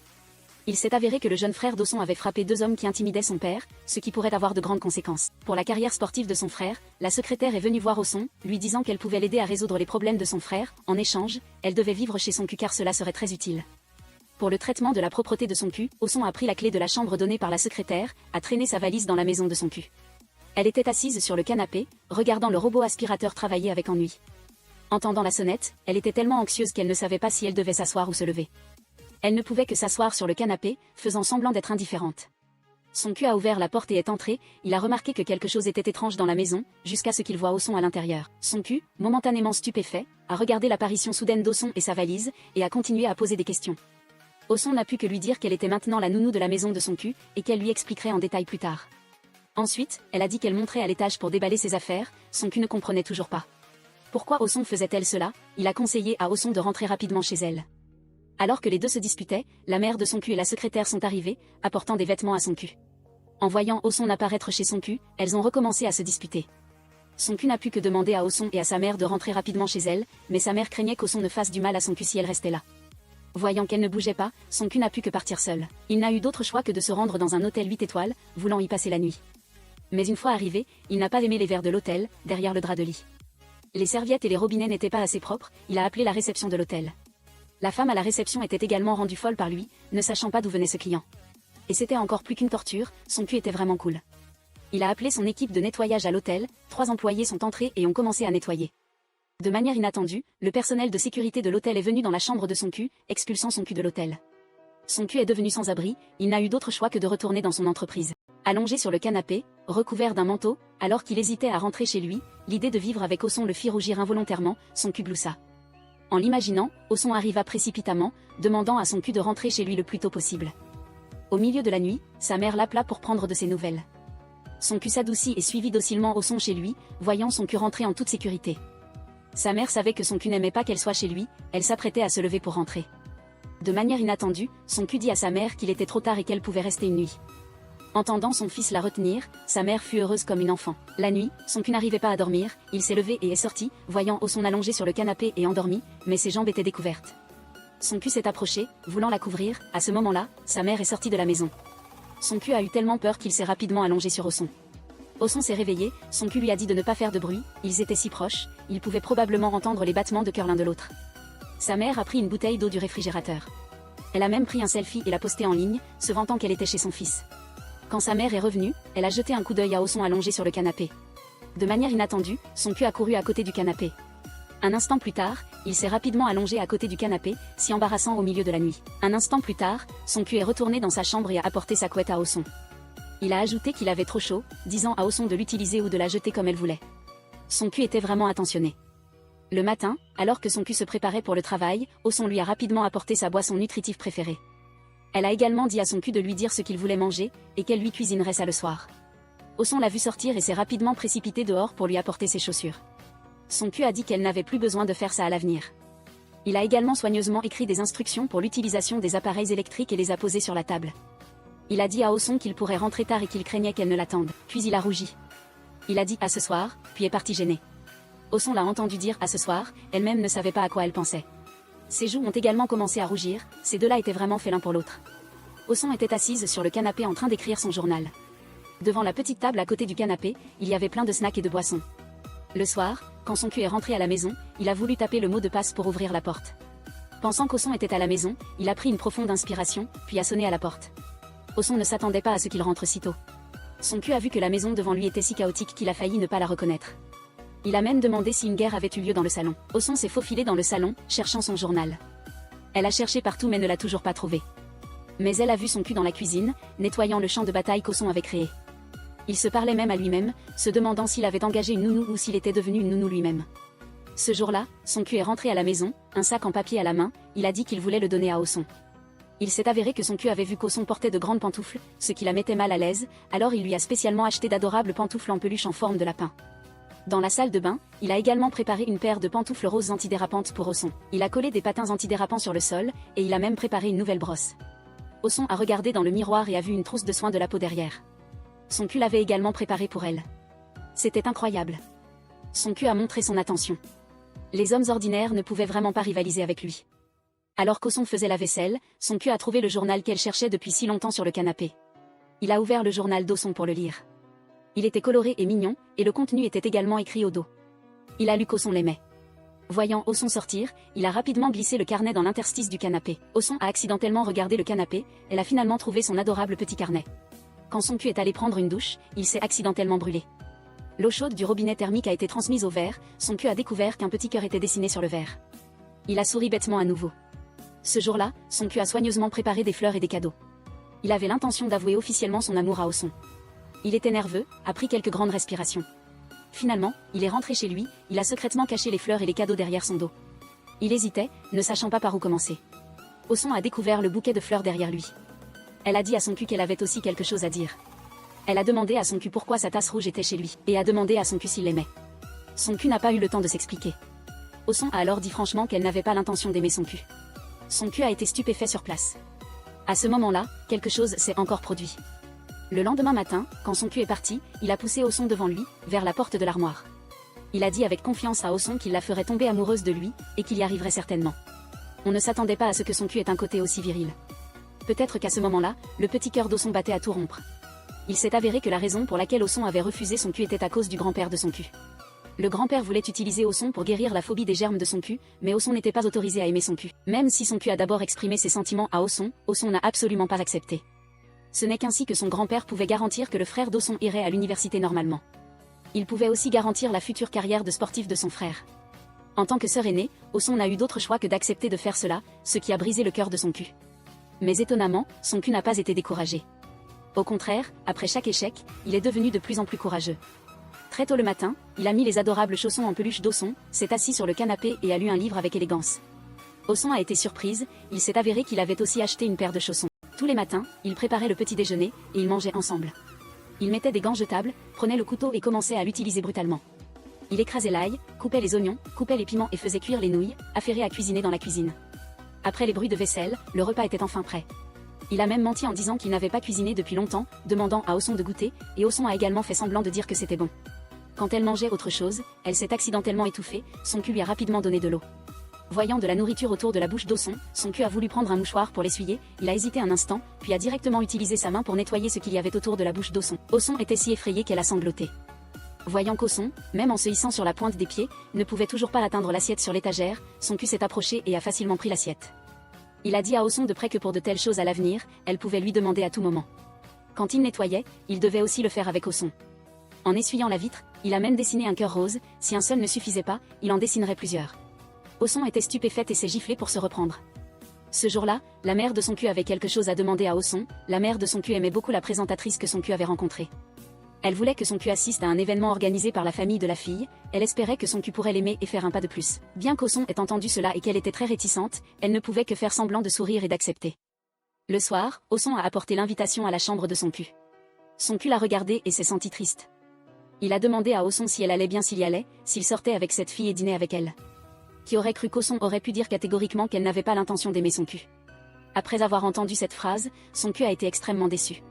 Il s'est avéré que le jeune frère d'Oson avait frappé deux hommes qui intimidaient son père, ce qui pourrait avoir de grandes conséquences. Pour la carrière sportive de son frère, la secrétaire est venue voir Oson, lui disant qu'elle pouvait l'aider à résoudre les problèmes de son frère, en échange, elle devait vivre chez Sonku car cela serait très utile. Pour le traitement de la propreté de Sonku, Oson a pris la clé de la chambre donnée par la secrétaire, a traîné sa valise dans la maison de Sonku. Elle était assise sur le canapé, regardant le robot aspirateur travailler avec ennui. Entendant la sonnette, elle était tellement anxieuse qu'elle ne savait pas si elle devait s'asseoir ou se lever. Elle ne pouvait que s'asseoir sur le canapé, faisant semblant d'être indifférente. Sonku a ouvert la porte et est entré, il a remarqué que quelque chose était étrange dans la maison, jusqu'à ce qu'il voie Oson à l'intérieur. Sonku, momentanément stupéfait, a regardé l'apparition soudaine d'Oson et sa valise, et a continué à poser des questions. Oson n'a pu que lui dire qu'elle était maintenant la nounou de la maison de Sonku, et qu'elle lui expliquerait en détail plus tard. Ensuite, elle a dit qu'elle monterait à l'étage pour déballer ses affaires, Sonku ne comprenait toujours pas. Pourquoi Oson faisait-elle cela? Il a conseillé à Oson de rentrer rapidement chez elle. Alors que les deux se disputaient, la mère de Sonku et la secrétaire sont arrivées, apportant des vêtements à Sonku. En voyant Oson apparaître chez Sonku, elles ont recommencé à se disputer. Sonku n'a pu que demander à Oson et à sa mère de rentrer rapidement chez elle, mais sa mère craignait qu'Oson ne fasse du mal à Sonku si elle restait là. Voyant qu'elle ne bougeait pas, Sonku n'a pu que partir seul. Il n'a eu d'autre choix que de se rendre dans un hôtel 8 étoiles, voulant y passer la nuit. Mais une fois arrivé, il n'a pas aimé les verres de l'hôtel, derrière le drap de lit. Les serviettes et les robinets n'étaient pas assez propres, il a appelé la réception de l'hôtel. La femme à la réception était également rendue folle par lui, ne sachant pas d'où venait ce client. Et c'était encore plus qu'une torture, son cul était vraiment cool. Il a appelé son équipe de nettoyage à l'hôtel, 3 employés sont entrés et ont commencé à nettoyer. De manière inattendue, le personnel de sécurité de l'hôtel est venu dans la chambre de son cul, expulsant son cul de l'hôtel. Son cul est devenu sans abri, il n'a eu d'autre choix que de retourner dans son entreprise. Allongé sur le canapé, recouvert d'un manteau, alors qu'il hésitait à rentrer chez lui, l'idée de vivre avec Osson le fit rougir involontairement, son cul gloussa. En l'imaginant, Osson arriva précipitamment, demandant à son cul de rentrer chez lui le plus tôt possible. Au milieu de la nuit, sa mère l'appela pour prendre de ses nouvelles. Son cul s'adoucit et suivit docilement Osson chez lui, voyant son cul rentrer en toute sécurité. Sa mère savait que son cul n'aimait pas qu'elle soit chez lui, elle s'apprêtait à se lever pour rentrer. De manière inattendue, son cul dit à sa mère qu'il était trop tard et qu'elle pouvait rester une nuit. Entendant son fils la retenir, sa mère fut heureuse comme une enfant. La nuit, son cul n'arrivait pas à dormir, il s'est levé et est sorti, voyant Osson allongé sur le canapé et endormi, mais ses jambes étaient découvertes. Son cul s'est approché, voulant la couvrir, à ce moment-là, sa mère est sortie de la maison. Son cul a eu tellement peur qu'il s'est rapidement allongé sur Osson. Osson s'est réveillé, son cul lui a dit de ne pas faire de bruit, ils étaient si proches, ils pouvaient probablement entendre les battements de cœur l'un de l'autre. Sa mère a pris une bouteille d'eau du réfrigérateur. Elle a même pris un selfie et l'a posté en ligne, se vantant qu'elle était chez son fils. Quand sa mère est revenue, elle a jeté un coup d'œil à Osson allongé sur le canapé. De manière inattendue, son cul a couru à côté du canapé. Un instant plus tard, il s'est rapidement allongé à côté du canapé, si embarrassant au milieu de la nuit. Un instant plus tard, son cul est retourné dans sa chambre et a apporté sa couette à Osson. Il a ajouté qu'il avait trop chaud, disant à Osson de l'utiliser ou de la jeter comme elle voulait. Son cul était vraiment attentionné. Le matin, alors que son cul se préparait pour le travail, Osson lui a rapidement apporté sa boisson nutritive préférée. Elle a également dit à son cul de lui dire ce qu'il voulait manger, et qu'elle lui cuisinerait ça le soir. Osson l'a vu sortir et s'est rapidement précipité dehors pour lui apporter ses chaussures. Son cul a dit qu'elle n'avait plus besoin de faire ça à l'avenir. Il a également soigneusement écrit des instructions pour l'utilisation des appareils électriques et les a posés sur la table. Il a dit à Osson qu'il pourrait rentrer tard et qu'il craignait qu'elle ne l'attende, puis il a rougi. Il a dit « à ce soir », puis est parti gêné. Osson l'a entendu dire « à ce soir », elle-même ne savait pas à quoi elle pensait. Ses joues ont également commencé à rougir, ces deux-là étaient vraiment faits l'un pour l'autre. Osson était assise sur le canapé en train d'écrire son journal. Devant la petite table à côté du canapé, il y avait plein de snacks et de boissons. Le soir, quand son cul est rentré à la maison, il a voulu taper le mot de passe pour ouvrir la porte. Pensant qu'Osson était à la maison, il a pris une profonde inspiration, puis a sonné à la porte. Osson ne s'attendait pas à ce qu'il rentre si tôt. Son cul a vu que la maison devant lui était si chaotique qu'il a failli ne pas la reconnaître. Il a même demandé si une guerre avait eu lieu dans le salon. Osson s'est faufilé dans le salon, cherchant son journal. Elle a cherché partout mais ne l'a toujours pas trouvé. Mais elle a vu son cul dans la cuisine, nettoyant le champ de bataille qu'Osson avait créé. Il se parlait même à lui-même, se demandant s'il avait engagé une nounou ou s'il était devenu une nounou lui-même. Ce jour-là, son cul est rentré à la maison, un sac en papier à la main, il a dit qu'il voulait le donner à Osson. Il s'est avéré que son cul avait vu qu'Osson portait de grandes pantoufles, ce qui la mettait mal à l'aise, alors il lui a spécialement acheté d'adorables pantoufles en peluche en forme de lapin. Dans la salle de bain, il a également préparé une paire de pantoufles roses antidérapantes pour Osson. Il a collé des patins antidérapants sur le sol, et il a même préparé une nouvelle brosse. Osson a regardé dans le miroir et a vu une trousse de soins de la peau derrière. Son cul l'avait également préparé pour elle. C'était incroyable. Son cul a montré son attention. Les hommes ordinaires ne pouvaient vraiment pas rivaliser avec lui. Alors qu'Osson faisait la vaisselle, son cul a trouvé le journal qu'elle cherchait depuis si longtemps sur le canapé. Il a ouvert le journal d'Osson pour le lire. Il était coloré et mignon, et le contenu était également écrit au dos. Il a lu qu'Osson l'aimait. Voyant Osson sortir, il a rapidement glissé le carnet dans l'interstice du canapé. Osson a accidentellement regardé le canapé, elle a finalement trouvé son adorable petit carnet. Quand son cul est allé prendre une douche, il s'est accidentellement brûlé. L'eau chaude du robinet thermique a été transmise au verre, son cul a découvert qu'un petit cœur était dessiné sur le verre. Il a souri bêtement à nouveau. Ce jour-là, son cul a soigneusement préparé des fleurs et des cadeaux. Il avait l'intention d'avouer officiellement son amour à Osson. Il était nerveux, a pris quelques grandes respirations. Finalement, il est rentré chez lui, il a secrètement caché les fleurs et les cadeaux derrière son dos. Il hésitait, ne sachant pas par où commencer. Osson a découvert le bouquet de fleurs derrière lui. Elle a dit à son cul qu'elle avait aussi quelque chose à dire. Elle a demandé à son cul pourquoi sa tasse rouge était chez lui, et a demandé à son cul s'il l'aimait. Son cul n'a pas eu le temps de s'expliquer. Osson a alors dit franchement qu'elle n'avait pas l'intention d'aimer son cul. Son cul a été stupéfait sur place. À ce moment-là, quelque chose s'est encore produit. Le lendemain matin, quand son cul est parti, il a poussé Osson devant lui, vers la porte de l'armoire. Il a dit avec confiance à Osson qu'il la ferait tomber amoureuse de lui, et qu'il y arriverait certainement. On ne s'attendait pas à ce que son cul ait un côté aussi viril. Peut-être qu'à ce moment-là, le petit cœur d'Osson battait à tout rompre. Il s'est avéré que la raison pour laquelle Osson avait refusé son cul était à cause du grand-père de son cul. Le grand-père voulait utiliser Oson pour guérir la phobie des germes de son cul, mais Oson n'était pas autorisé à aimer son cul. Même si son cul a d'abord exprimé ses sentiments à Oson n'a absolument pas accepté. Ce n'est qu'ainsi que son grand-père pouvait garantir que le frère d'Oson irait à l'université normalement. Il pouvait aussi garantir la future carrière de sportif de son frère. En tant que sœur aînée, Oson n'a eu d'autre choix que d'accepter de faire cela, ce qui a brisé le cœur de son cul. Mais étonnamment, son cul n'a pas été découragé. Au contraire, après chaque échec, il est devenu de plus en plus courageux. Très tôt le matin, il a mis les adorables chaussons en peluche d'Oson, s'est assis sur le canapé et a lu un livre avec élégance. Oson a été surprise, il s'est avéré qu'il avait aussi acheté une paire de chaussons. Tous les matins, ils préparaient le petit déjeuner, et ils mangeaient ensemble. Il mettait des gants jetables, prenait le couteau et commençait à l'utiliser brutalement. Il écrasait l'ail, coupait les oignons, coupait les piments et faisait cuire les nouilles, affairé à cuisiner dans la cuisine. Après les bruits de vaisselle, le repas était enfin prêt. Il a même menti en disant qu'il n'avait pas cuisiné depuis longtemps, demandant à Oson de goûter, et Oson a également fait semblant de dire que c'était bon. Quand elle mangeait autre chose, elle s'est accidentellement étouffée, son cul lui a rapidement donné de l'eau. Voyant de la nourriture autour de la bouche d'Oson, son cul a voulu prendre un mouchoir pour l'essuyer, il a hésité un instant, puis a directement utilisé sa main pour nettoyer ce qu'il y avait autour de la bouche d'Oson. Oson était si effrayée qu'elle a sangloté. Voyant qu'Oson, même en se hissant sur la pointe des pieds, ne pouvait toujours pas atteindre l'assiette sur l'étagère, son cul s'est approché et a facilement pris l'assiette. Il a dit à Oson de près que pour de telles choses à l'avenir, elle pouvait lui demander à tout moment. Quand il nettoyait, il devait aussi le faire avec Oson. En essuyant la vitre, il a même dessiné un cœur rose, si un seul ne suffisait pas, il en dessinerait plusieurs. Oson était stupéfaite et s'est giflée pour se reprendre. Ce jour-là, la mère de son cul avait quelque chose à demander à Oson, la mère de son cul aimait beaucoup la présentatrice que son cul avait rencontrée. Elle voulait que son cul assiste à un événement organisé par la famille de la fille, elle espérait que son cul pourrait l'aimer et faire un pas de plus. Bien qu'Oson ait entendu cela et qu'elle était très réticente, elle ne pouvait que faire semblant de sourire et d'accepter. Le soir, Oson a apporté l'invitation à la chambre de son cul. Son cul l'a regardé et s'est senti triste. Il a demandé à Oson si elle allait bien s'il y allait, s'il sortait avec cette fille et dînait avec elle. Qui aurait cru qu'Oson aurait pu dire catégoriquement qu'elle n'avait pas l'intention d'aimer son cul. Après avoir entendu cette phrase, son cul a été extrêmement déçu.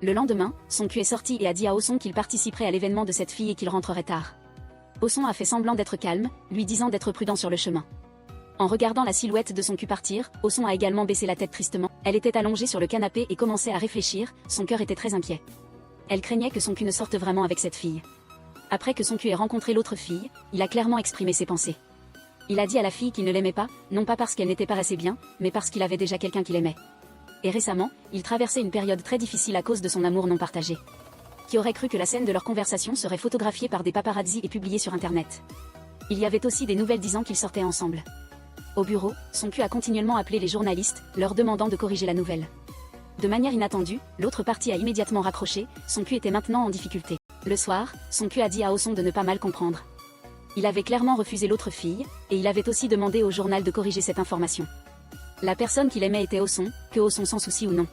Le lendemain, son cul est sorti et a dit à Oson qu'il participerait à l'événement de cette fille et qu'il rentrerait tard. Oson a fait semblant d'être calme, lui disant d'être prudent sur le chemin. En regardant la silhouette de son cul partir, Oson a également baissé la tête tristement. Elle était allongée sur le canapé et commençait à réfléchir, son cœur était très inquiet. Elle craignait que son cul ne sorte vraiment avec cette fille. Après que son cul ait rencontré l'autre fille, il a clairement exprimé ses pensées. Il a dit à la fille qu'il ne l'aimait pas, non pas parce qu'elle n'était pas assez bien, mais parce qu'il avait déjà quelqu'un qui l'aimait. Et récemment, il traversait une période très difficile à cause de son amour non partagé. Qui aurait cru que la scène de leur conversation serait photographiée par des paparazzis et publiée sur internet. Il y avait aussi des nouvelles disant qu'ils sortaient ensemble. Au bureau, son cul a continuellement appelé les journalistes, leur demandant de corriger la nouvelle. De manière inattendue, l'autre partie a immédiatement raccroché, son cul était maintenant en difficulté. Le soir, son cul a dit à Oson de ne pas mal comprendre. Il avait clairement refusé l'autre fille, et il avait aussi demandé au journal de corriger cette information. La personne qu'il aimait était Oson, que Oson s'en soucie ou non.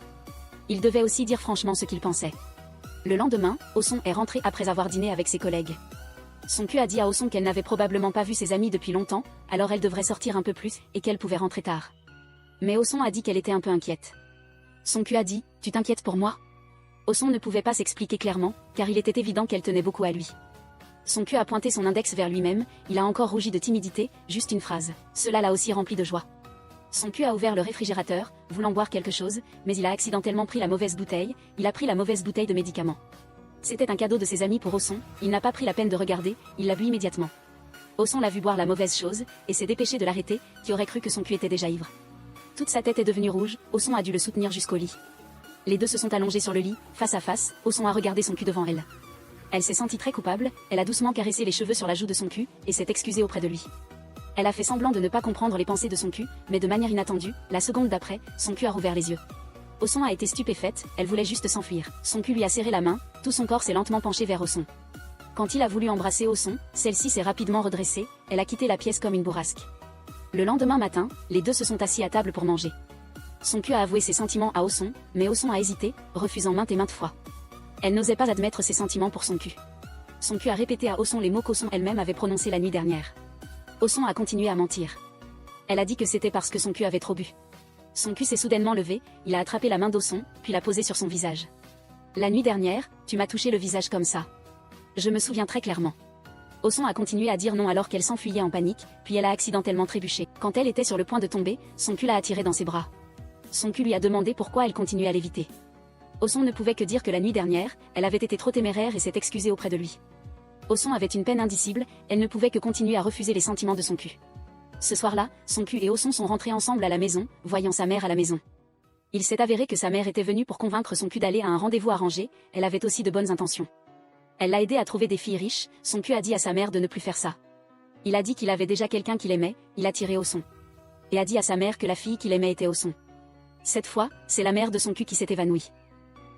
Il devait aussi dire franchement ce qu'il pensait. Le lendemain, Oson est rentré après avoir dîné avec ses collègues. Son cul a dit à Oson qu'elle n'avait probablement pas vu ses amis depuis longtemps, alors elle devrait sortir un peu plus, et qu'elle pouvait rentrer tard. Mais Oson a dit qu'elle était un peu inquiète. Son cul a dit « Tu t'inquiètes pour moi ?» Oson ne pouvait pas s'expliquer clairement, car il était évident qu'elle tenait beaucoup à lui. Son cul a pointé son index vers lui-même, il a encore rougi de timidité, juste une phrase. Cela l'a aussi rempli de joie. Son cul a ouvert le réfrigérateur, voulant boire quelque chose, mais il a accidentellement pris la mauvaise bouteille, il a pris la mauvaise bouteille de médicaments. C'était un cadeau de ses amis pour Oson, il n'a pas pris la peine de regarder, il l'a bu immédiatement. Oson l'a vu boire la mauvaise chose, et s'est dépêché de l'arrêter, qui aurait cru que son cul était déjà ivre. Toute sa tête est devenue rouge, Oson a dû le soutenir jusqu'au lit. Les deux se sont allongés sur le lit, face à face, Oson a regardé son cul devant elle. Elle s'est sentie très coupable, elle a doucement caressé les cheveux sur la joue de son cul, et s'est excusée auprès de lui. Elle a fait semblant de ne pas comprendre les pensées de son cul, mais de manière inattendue, la seconde d'après, son cul a rouvert les yeux. Oson a été stupéfaite, elle voulait juste s'enfuir. Son cul lui a serré la main, tout son corps s'est lentement penché vers Oson. Quand il a voulu embrasser Oson, celle-ci s'est rapidement redressée, elle a quitté la pièce comme une bourrasque. Le lendemain matin, les deux se sont assis à table pour manger. Son cul a avoué ses sentiments à Oson, mais Oson a hésité, refusant maintes et maintes fois. Elle n'osait pas admettre ses sentiments pour son cul. Son cul a répété à Oson les mots qu'Oson elle-même avait prononcés la nuit dernière. Oson a continué à mentir. Elle a dit que c'était parce que son cul avait trop bu. Son cul s'est soudainement levé, il a attrapé la main d'Oson, puis l'a posée sur son visage. La nuit dernière, tu m'as touché le visage comme ça. Je me souviens très clairement. Oson a continué à dire non alors qu'elle s'enfuyait en panique, puis elle a accidentellement trébuché. Quand elle était sur le point de tomber, son cul l'a attirée dans ses bras. Son cul lui a demandé pourquoi elle continuait à l'éviter. Oson ne pouvait que dire que la nuit dernière, elle avait été trop téméraire et s'est excusée auprès de lui. Oson avait une peine indicible, elle ne pouvait que continuer à refuser les sentiments de son cul. Ce soir-là, son cul et Oson sont rentrés ensemble à la maison, voyant sa mère à la maison. Il s'est avéré que sa mère était venue pour convaincre son cul d'aller à un rendez-vous arrangé, elle avait aussi de bonnes intentions. Elle l'a aidé à trouver des filles riches, son cul a dit à sa mère de ne plus faire ça. Il a dit qu'il avait déjà quelqu'un qu'il aimait, il a tiré Oson. Et a dit à sa mère que la fille qu'il aimait était Oson. Cette fois, c'est la mère de son cul qui s'est évanouie.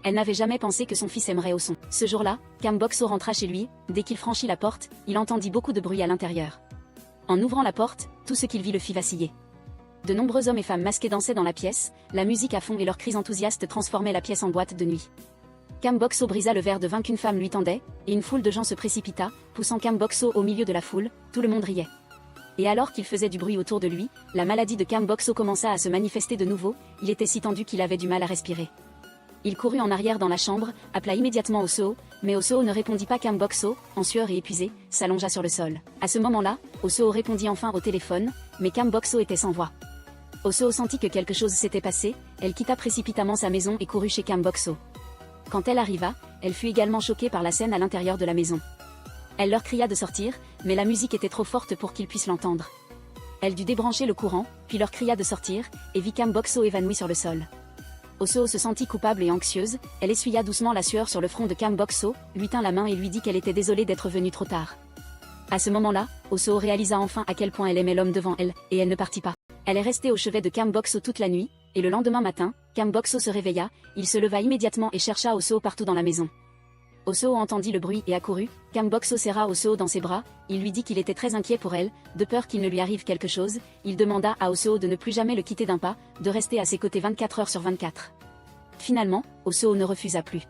Elle n'avait jamais pensé que son fils aimerait Oson. Ce jour-là, Cam Bok-so rentra chez lui, dès qu'il franchit la porte, il entendit beaucoup de bruit à l'intérieur. En ouvrant la porte, tout ce qu'il vit le fit vaciller. De nombreux hommes et femmes masqués dansaient dans la pièce, la musique à fond et leurs cris enthousiastes transformaient la pièce en boîte de nuit. Cam Bok-so brisa le verre de vin qu'une femme lui tendait, et une foule de gens se précipita, poussant Cam Bok-so au milieu de la foule, tout le monde riait. Et alors qu'il faisait du bruit autour de lui, la maladie de Cam Bok-so commença à se manifester de nouveau, il était si tendu qu'il avait du mal à respirer. Il courut en arrière dans la chambre, appela immédiatement Oso, mais Oso ne répondit pas. Cam Bok-so, en sueur et épuisé, s'allongea sur le sol. À ce moment-là, Oso répondit enfin au téléphone, mais Cam Bok-so était sans voix. Oso sentit que quelque chose s'était passé, elle quitta précipitamment sa maison et courut chez Cam Bok-so. Quand elle arriva, elle fut également choquée par la scène à l'intérieur de la maison. Elle leur cria de sortir, mais la musique était trop forte pour qu'ils puissent l'entendre. Elle dut débrancher le courant, puis leur cria de sortir, et vit Cam Bok-so évanoui sur le sol. Oso se sentit coupable et anxieuse, elle essuya doucement la sueur sur le front de Cam Bok-so, lui tint la main et lui dit qu'elle était désolée d'être venue trop tard. À ce moment-là, Oso réalisa enfin à quel point elle aimait l'homme devant elle, et elle ne partit pas. Elle est restée au chevet de Cam Bok-so toute la nuit, et le lendemain matin, Cam Bok-so se réveilla, il se leva immédiatement et chercha Oso partout dans la maison. Oso entendit le bruit et accourut, Cam Bok-so serra Oso dans ses bras, il lui dit qu'il était très inquiet pour elle, de peur qu'il ne lui arrive quelque chose, il demanda à Oso de ne plus jamais le quitter d'un pas, de rester à ses côtés 24 heures sur 24. Finalement, Oso ne refusa plus.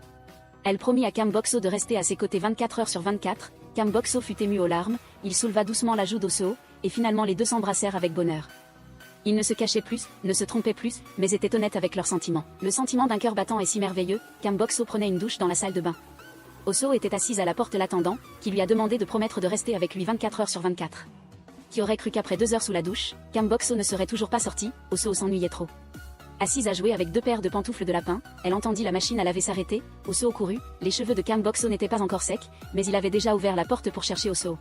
Elle promit à Cam Bok-so de rester à ses côtés 24 heures sur 24, Cam Bok-so fut ému aux larmes, il souleva doucement la joue d'Oso, et finalement les deux s'embrassèrent avec bonheur. Ils ne se cachaient plus, ne se trompaient plus, mais étaient honnêtes avec leurs sentiments. Le sentiment d'un cœur battant est si merveilleux, Cam Bok-so prenait une douche dans la salle de bain. Oso était assise à la porte l'attendant, qui lui a demandé de promettre de rester avec lui 24 heures sur 24. Qui aurait cru qu'après 2 heures sous la douche, Cam Bok-so ne serait toujours pas sorti, Oso s'ennuyait trop. Assise à jouer avec 2 paires de pantoufles de lapin, elle entendit la machine à laver s'arrêter, Oso courut, les cheveux de Cam Bok-so n'étaient pas encore secs, mais il avait déjà ouvert la porte pour chercher Oso.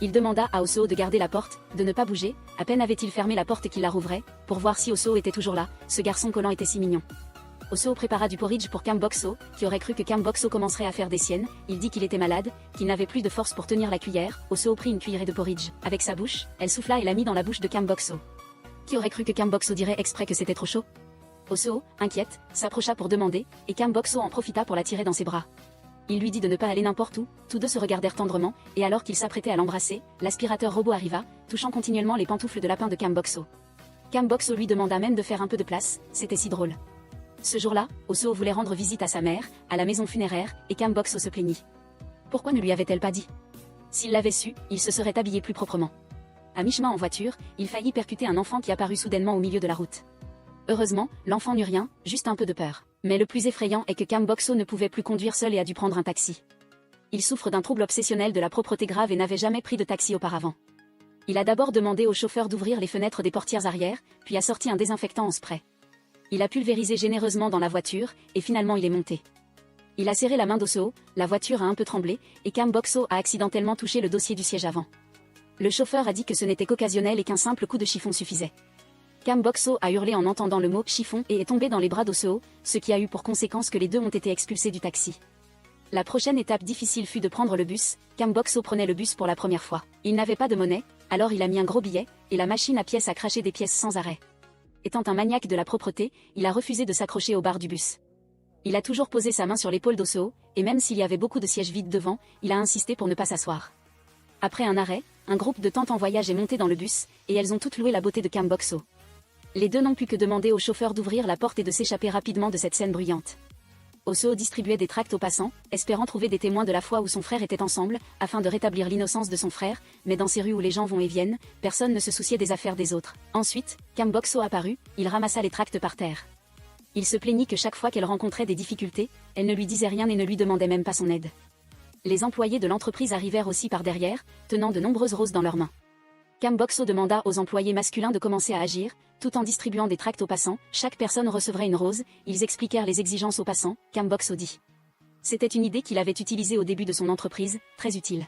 Il demanda à Oso de garder la porte, de ne pas bouger, à peine avait-il fermé la porte qu'il la rouvrait, pour voir si Oso était toujours là, ce garçon collant était si mignon. Oso prépara du porridge pour Cam Bok-so, qui aurait cru que Cam Bok-so commencerait à faire des siennes, il dit qu'il était malade, qu'il n'avait plus de force pour tenir la cuillère, Oso prit une cuillerée de porridge. Avec sa bouche, elle souffla et la mit dans la bouche de Cam Bok-so. Qui aurait cru que Cam Bok-so dirait exprès que c'était trop chaud? Oso, inquiète, s'approcha pour demander, et Cam Bok-so en profita pour la tirer dans ses bras. Il lui dit de ne pas aller n'importe où, tous deux se regardèrent tendrement, et alors qu'il s'apprêtait à l'embrasser, l'aspirateur robot arriva, touchant continuellement les pantoufles de lapin de Cam Bok-so. Cam Bok-so lui demanda même de faire un peu de place, c'était si drôle. Ce jour-là, Oso voulait rendre visite à sa mère, à la maison funéraire, et Cam Bok-so se plaignit. Pourquoi ne lui avait-elle pas dit? S'il l'avait su, il se serait habillé plus proprement. À mi-chemin en voiture, il faillit percuter un enfant qui apparut soudainement au milieu de la route. Heureusement, l'enfant n'eut rien, juste un peu de peur. Mais le plus effrayant est que Cam Bok-so ne pouvait plus conduire seul et a dû prendre un taxi. Il souffre d'un trouble obsessionnel de la propreté grave et n'avait jamais pris de taxi auparavant. Il a d'abord demandé au chauffeur d'ouvrir les fenêtres des portières arrière, puis a sorti un désinfectant en spray. Il a pulvérisé généreusement dans la voiture, et finalement il est monté. Il a serré la main d'Oso, la voiture a un peu tremblé, et Cam Bok-so a accidentellement touché le dossier du siège avant. Le chauffeur a dit que ce n'était qu'occasionnel et qu'un simple coup de chiffon suffisait. Cam Bok-so a hurlé en entendant le mot « chiffon » et est tombé dans les bras d'Oso, ce qui a eu pour conséquence que les deux ont été expulsés du taxi. La prochaine étape difficile fut de prendre le bus, Cam Bok-so prenait le bus pour la première fois. Il n'avait pas de monnaie, alors il a mis un gros billet, et la machine à pièces a craché des pièces sans arrêt. Étant un maniaque de la propreté, il a refusé de s'accrocher aux barres du bus. Il a toujours posé sa main sur l'épaule d'Oso, et même s'il y avait beaucoup de sièges vides devant, il a insisté pour ne pas s'asseoir. Après un arrêt, un groupe de tantes en voyage est monté dans le bus, et elles ont toutes loué la beauté de Cam Bok-so. Les deux n'ont pu que demander au chauffeur d'ouvrir la porte et de s'échapper rapidement de cette scène bruyante. Oso distribuait des tracts aux passants, espérant trouver des témoins de la fois où son frère était ensemble, afin de rétablir l'innocence de son frère, mais dans ces rues où les gens vont et viennent, personne ne se souciait des affaires des autres. Ensuite, Cam Bok-so apparut, il ramassa les tracts par terre. Il se plaignit que chaque fois qu'elle rencontrait des difficultés, elle ne lui disait rien et ne lui demandait même pas son aide. Les employés de l'entreprise arrivèrent aussi par derrière, tenant de nombreuses roses dans leurs mains. Cam Bok-so demanda aux employés masculins de commencer à agir, tout en distribuant des tracts aux passants, chaque personne recevrait une rose, ils expliquèrent les exigences aux passants, Cam Bok-so dit. C'était une idée qu'il avait utilisée au début de son entreprise, très utile.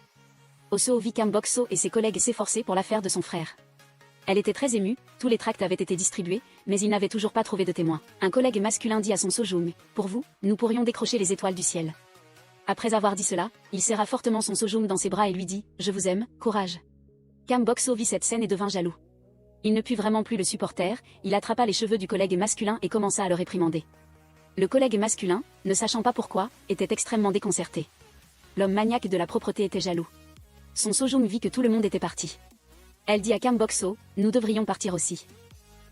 Oh-soo vit Kam Bok-soo et ses collègues s'efforcer pour l'affaire de son frère. Elle était très émue, tous les tracts avaient été distribués, mais il n'avait toujours pas trouvé de témoin. Un collègue masculin dit à son Sojung, « Pour vous, nous pourrions décrocher les étoiles du ciel. » Après avoir dit cela, il serra fortement son Sojung dans ses bras et lui dit, « Je vous aime, courage. » Kam Bok-soo vit cette scène et devint jaloux. Il ne put vraiment plus le supporter, il attrapa les cheveux du collègue masculin et commença à le réprimander. Le collègue masculin, ne sachant pas pourquoi, était extrêmement déconcerté. L'homme maniaque de la propreté était jaloux. Son Sojung vit que tout le monde était parti. Elle dit à Kam Bok-soo, « Nous devrions partir aussi. »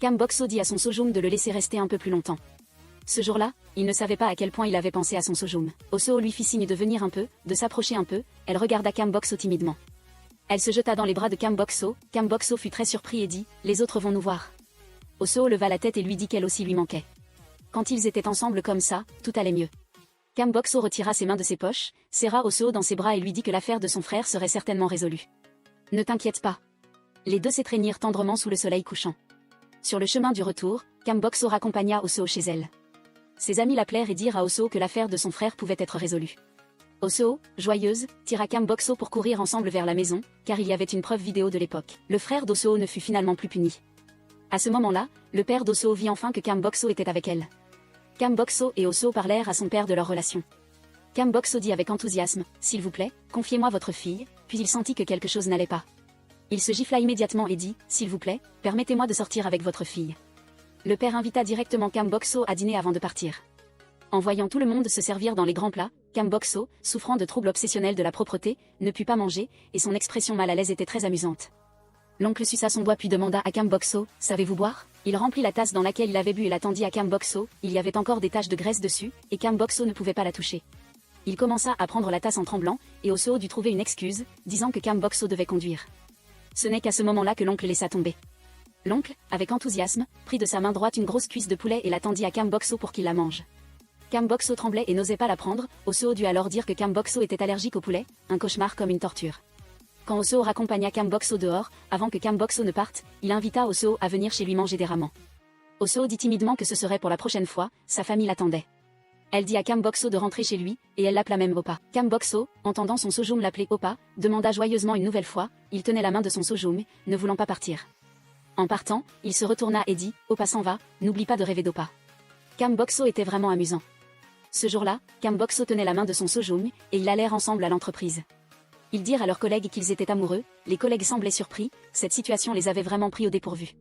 Kam Bok-soo dit à son Sojung de le laisser rester un peu plus longtemps. Ce jour-là, il ne savait pas à quel point il avait pensé à son Sojung. Oh-soo lui fit signe de venir un peu, de s'approcher un peu, elle regarda Kam Bok-soo timidement. Elle se jeta dans les bras de Kam Bok-soo fut très surpris et dit, « Les autres vont nous voir. » Oh-soo leva la tête et lui dit qu'elle aussi lui manquait. Quand ils étaient ensemble comme ça, tout allait mieux. Kam Bok-soo retira ses mains de ses poches, serra Oh-soo dans ses bras et lui dit que l'affaire de son frère serait certainement résolue. « Ne t'inquiète pas. » Les deux s'étreignirent tendrement sous le soleil couchant. Sur le chemin du retour, Kam Bok-soo raccompagna Oh-soo chez elle. Ses amis l'appelèrent et dirent à Oh-soo que l'affaire de son frère pouvait être résolue. Oh-soo, joyeuse, tira Kam Bok-soo pour courir ensemble vers la maison, car il y avait une preuve vidéo de l'époque. Le frère d'O-soo ne fut finalement plus puni. À ce moment-là, le père d'O-soo vit enfin que Kam Bok-soo était avec elle. Kam Bok-soo et Oh-soo parlèrent à son père de leur relation. Kam Bok-soo dit avec enthousiasme, « S'il vous plaît, confiez-moi votre fille », puis il sentit que quelque chose n'allait pas. Il se gifla immédiatement et dit, « S'il vous plaît, permettez-moi de sortir avec votre fille. » Le père invita directement Kam Bok-soo à dîner avant de partir. En voyant tout le monde se servir dans les grands plats, Kam Bok-soo, souffrant de troubles obsessionnels de la propreté, ne put pas manger, et son expression mal à l'aise était très amusante. L'oncle suça son doigt puis demanda à Kam Bok-soo, « Savez-vous boire ?» Il remplit la tasse dans laquelle il avait bu et la tendit à Kam Bok-soo, il y avait encore des taches de graisse dessus, et Kam Bok-soo ne pouvait pas la toucher. Il commença à prendre la tasse en tremblant, et Oh-soo dut trouver une excuse, disant que Kam Bok-soo devait conduire. Ce n'est qu'à ce moment-là que l'oncle laissa tomber. L'oncle, avec enthousiasme, prit de sa main droite une grosse cuisse de poulet et la tendit à Kam Bok-soo pour qu'il la mange. Kam Bok-soo tremblait et n'osait pas la prendre, Oh-soo dut alors dire que Kam Bok-soo était allergique au poulet, un cauchemar comme une torture. Quand Oh-soo raccompagna Kam Bok-soo dehors, avant que Kam Bok-soo ne parte, il invita Oh-soo à venir chez lui manger des ramen. Oh-soo dit timidement que ce serait pour la prochaine fois, sa famille l'attendait. Elle dit à Kam Bok-soo de rentrer chez lui, et elle l'appela même Oppa. Kam Bok-soo, entendant son Sojung l'appeler Oppa, demanda joyeusement une nouvelle fois, il tenait la main de son Sojung, ne voulant pas partir. En partant, il se retourna et dit, Oppa s'en va, n'oublie pas de rêver d'Oppa. Kam Bok-soo était vraiment amusant. Ce jour-là, Kam Bok-soo tenait la main de son Sojung, et ils allèrent ensemble à l'entreprise. Ils dirent à leurs collègues qu'ils étaient amoureux, les collègues semblaient surpris, cette situation les avait vraiment pris au dépourvu.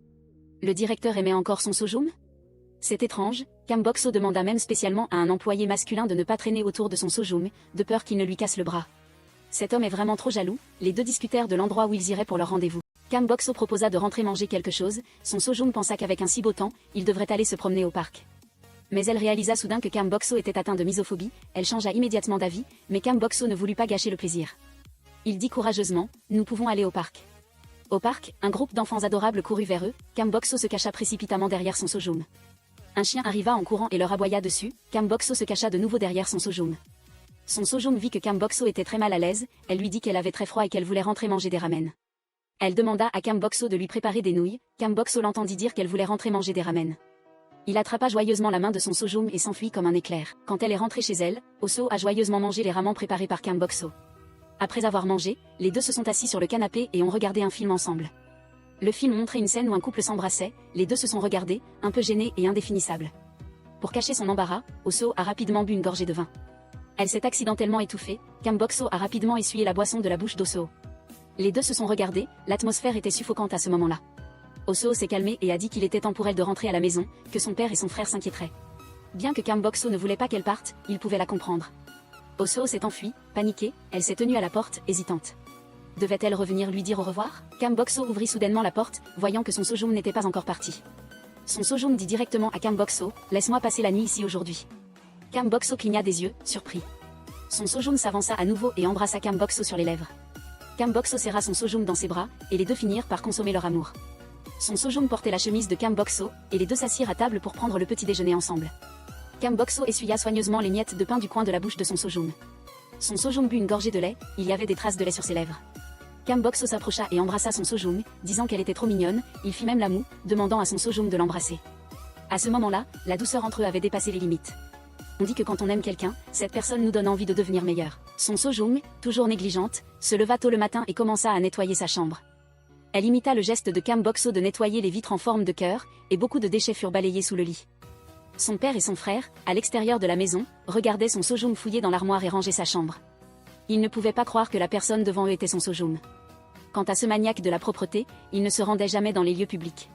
Le directeur aimait encore son Sojung ? C'est étrange, Kam Bok-soo demanda même spécialement à un employé masculin de ne pas traîner autour de son Sojung, de peur qu'il ne lui casse le bras. Cet homme est vraiment trop jaloux, les deux discutèrent de l'endroit où ils iraient pour leur rendez-vous. Kam Bok-soo proposa de rentrer manger quelque chose, son Sojung pensa qu'avec un si beau temps, il devrait aller se promener au parc. Mais elle réalisa soudain que Kam Bok-soo était atteint de misophobie, elle changea immédiatement d'avis, mais Kam Bok-soo ne voulut pas gâcher le plaisir. Il dit courageusement, nous pouvons aller au parc. Au parc, un groupe d'enfants adorables courut vers eux, Kam Bok-soo se cacha précipitamment derrière son Sojung. Un chien arriva en courant et leur aboya dessus, Kam Bok-soo se cacha de nouveau derrière son Sojung. Son Sojung vit que Kam Bok-soo était très mal à l'aise, elle lui dit qu'elle avait très froid et qu'elle voulait rentrer manger des ramen. Elle demanda à Kam Bok-soo de lui préparer des nouilles, Kam Bok-soo l'entendit dire qu'elle voulait rentrer manger des ramen. Il attrapa joyeusement la main de son Sojung et s'enfuit comme un éclair. Quand elle est rentrée chez elle, Oh-soo a joyeusement mangé les ramen préparés par Kam Bok-soo. Après avoir mangé, les deux se sont assis sur le canapé et ont regardé un film ensemble. Le film montrait une scène où un couple s'embrassait, les deux se sont regardés, un peu gênés et indéfinissables. Pour cacher son embarras, Oh-soo a rapidement bu une gorgée de vin. Elle s'est accidentellement étouffée, Kam Bok-soo a rapidement essuyé la boisson de la bouche d'O-soo. Les deux se sont regardés, l'atmosphère était suffocante à ce moment-là. Oh-soo s'est calmé et a dit qu'il était temps pour elle de rentrer à la maison, que son père et son frère s'inquiéteraient. Bien que Kam Bok-soo ne voulait pas qu'elle parte, il pouvait la comprendre. Oh-soo s'est enfuie, paniquée, elle s'est tenue à la porte, hésitante. Devait-elle revenir lui dire au revoir ? Kam Bok-soo ouvrit soudainement la porte, voyant que son Sojung n'était pas encore parti. Son Sojung dit directement à Kam Bok-soo, « Laisse-moi passer la nuit ici aujourd'hui. » Kam Bok-soo cligna des yeux, surpris. Son Sojung s'avança à nouveau et embrassa Kam Bok-soo sur les lèvres. Kam Bok-soo serra son Sojung dans ses bras, et les deux finirent par consommer leur amour. Son Sojung portait la chemise de Kam Bok-soo, et les deux s'assirent à table pour prendre le petit déjeuner ensemble. Kam Bok-soo essuya soigneusement les miettes de pain du coin de la bouche de son Sojung. Son Sojung but une gorgée de lait, il y avait des traces de lait sur ses lèvres. Kam Bok-soo s'approcha et embrassa son Sojung, disant qu'elle était trop mignonne, il fit même la moue, demandant à son Sojung de l'embrasser. À ce moment-là, la douceur entre eux avait dépassé les limites. On dit que quand on aime quelqu'un, cette personne nous donne envie de devenir meilleur. Son Sojung, toujours négligente, se leva tôt le matin et commença à nettoyer sa chambre. Elle imita le geste de Kam Bok-so de nettoyer les vitres en forme de cœur, et beaucoup de déchets furent balayés sous le lit. Son père et son frère, à l'extérieur de la maison, regardaient son Sojung fouiller dans l'armoire et ranger sa chambre. Ils ne pouvaient pas croire que la personne devant eux était son Sojung. Quant à ce maniaque de la propreté, il ne se rendait jamais dans les lieux publics.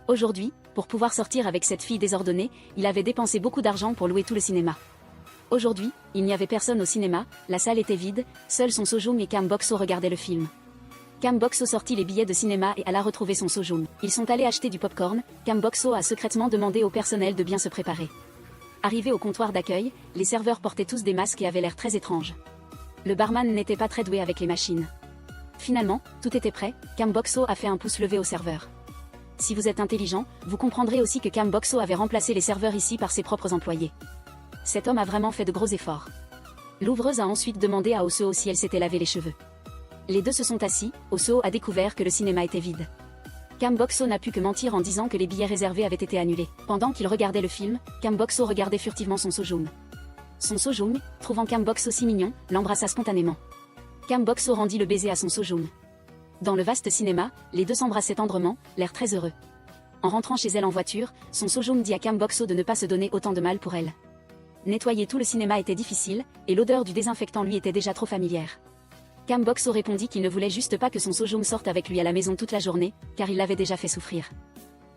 Aujourd'hui, pour pouvoir sortir avec cette fille désordonnée, il avait dépensé beaucoup d'argent pour louer tout le cinéma. Aujourd'hui, il n'y avait personne au cinéma, la salle était vide, seuls son Sojung et Kam Bok-so regardaient le film. Kam Bok-so sortit les billets de cinéma et alla retrouver son Sojung. Ils sont allés acheter du popcorn, Kam Bok-so a secrètement demandé au personnel de bien se préparer. Arrivés au comptoir d'accueil, les serveurs portaient tous des masques et avaient l'air très étranges. Le barman n'était pas très doué avec les machines. Finalement, tout était prêt, Kam Bok-so a fait un pouce levé au serveur. Si vous êtes intelligent, vous comprendrez aussi que Kam Bok-so avait remplacé les serveurs ici par ses propres employés. Cet homme a vraiment fait de gros efforts. L'ouvreuse a ensuite demandé à Oh-seo si elle s'était lavé les cheveux. Les deux se sont assis, Oh-seo a découvert que le cinéma était vide. Kam Bok-so n'a pu que mentir en disant que les billets réservés avaient été annulés. Pendant qu'il regardait le film, Kam Bok-so regardait furtivement son Sojung. Son Sojung, trouvant Kam Bok-so si mignon, l'embrassa spontanément. Kam Bok-so rendit le baiser à son Sojung. Dans le vaste cinéma, les deux s'embrassaient tendrement, l'air très heureux. En rentrant chez elle en voiture, son Sojung dit à Kam Bok-so de ne pas se donner autant de mal pour elle. Nettoyer tout le cinéma était difficile, et l'odeur du désinfectant lui était déjà trop familière. Kam Bok-so répondit qu'il ne voulait juste pas que son Sojung sorte avec lui à la maison toute la journée, car il l'avait déjà fait souffrir.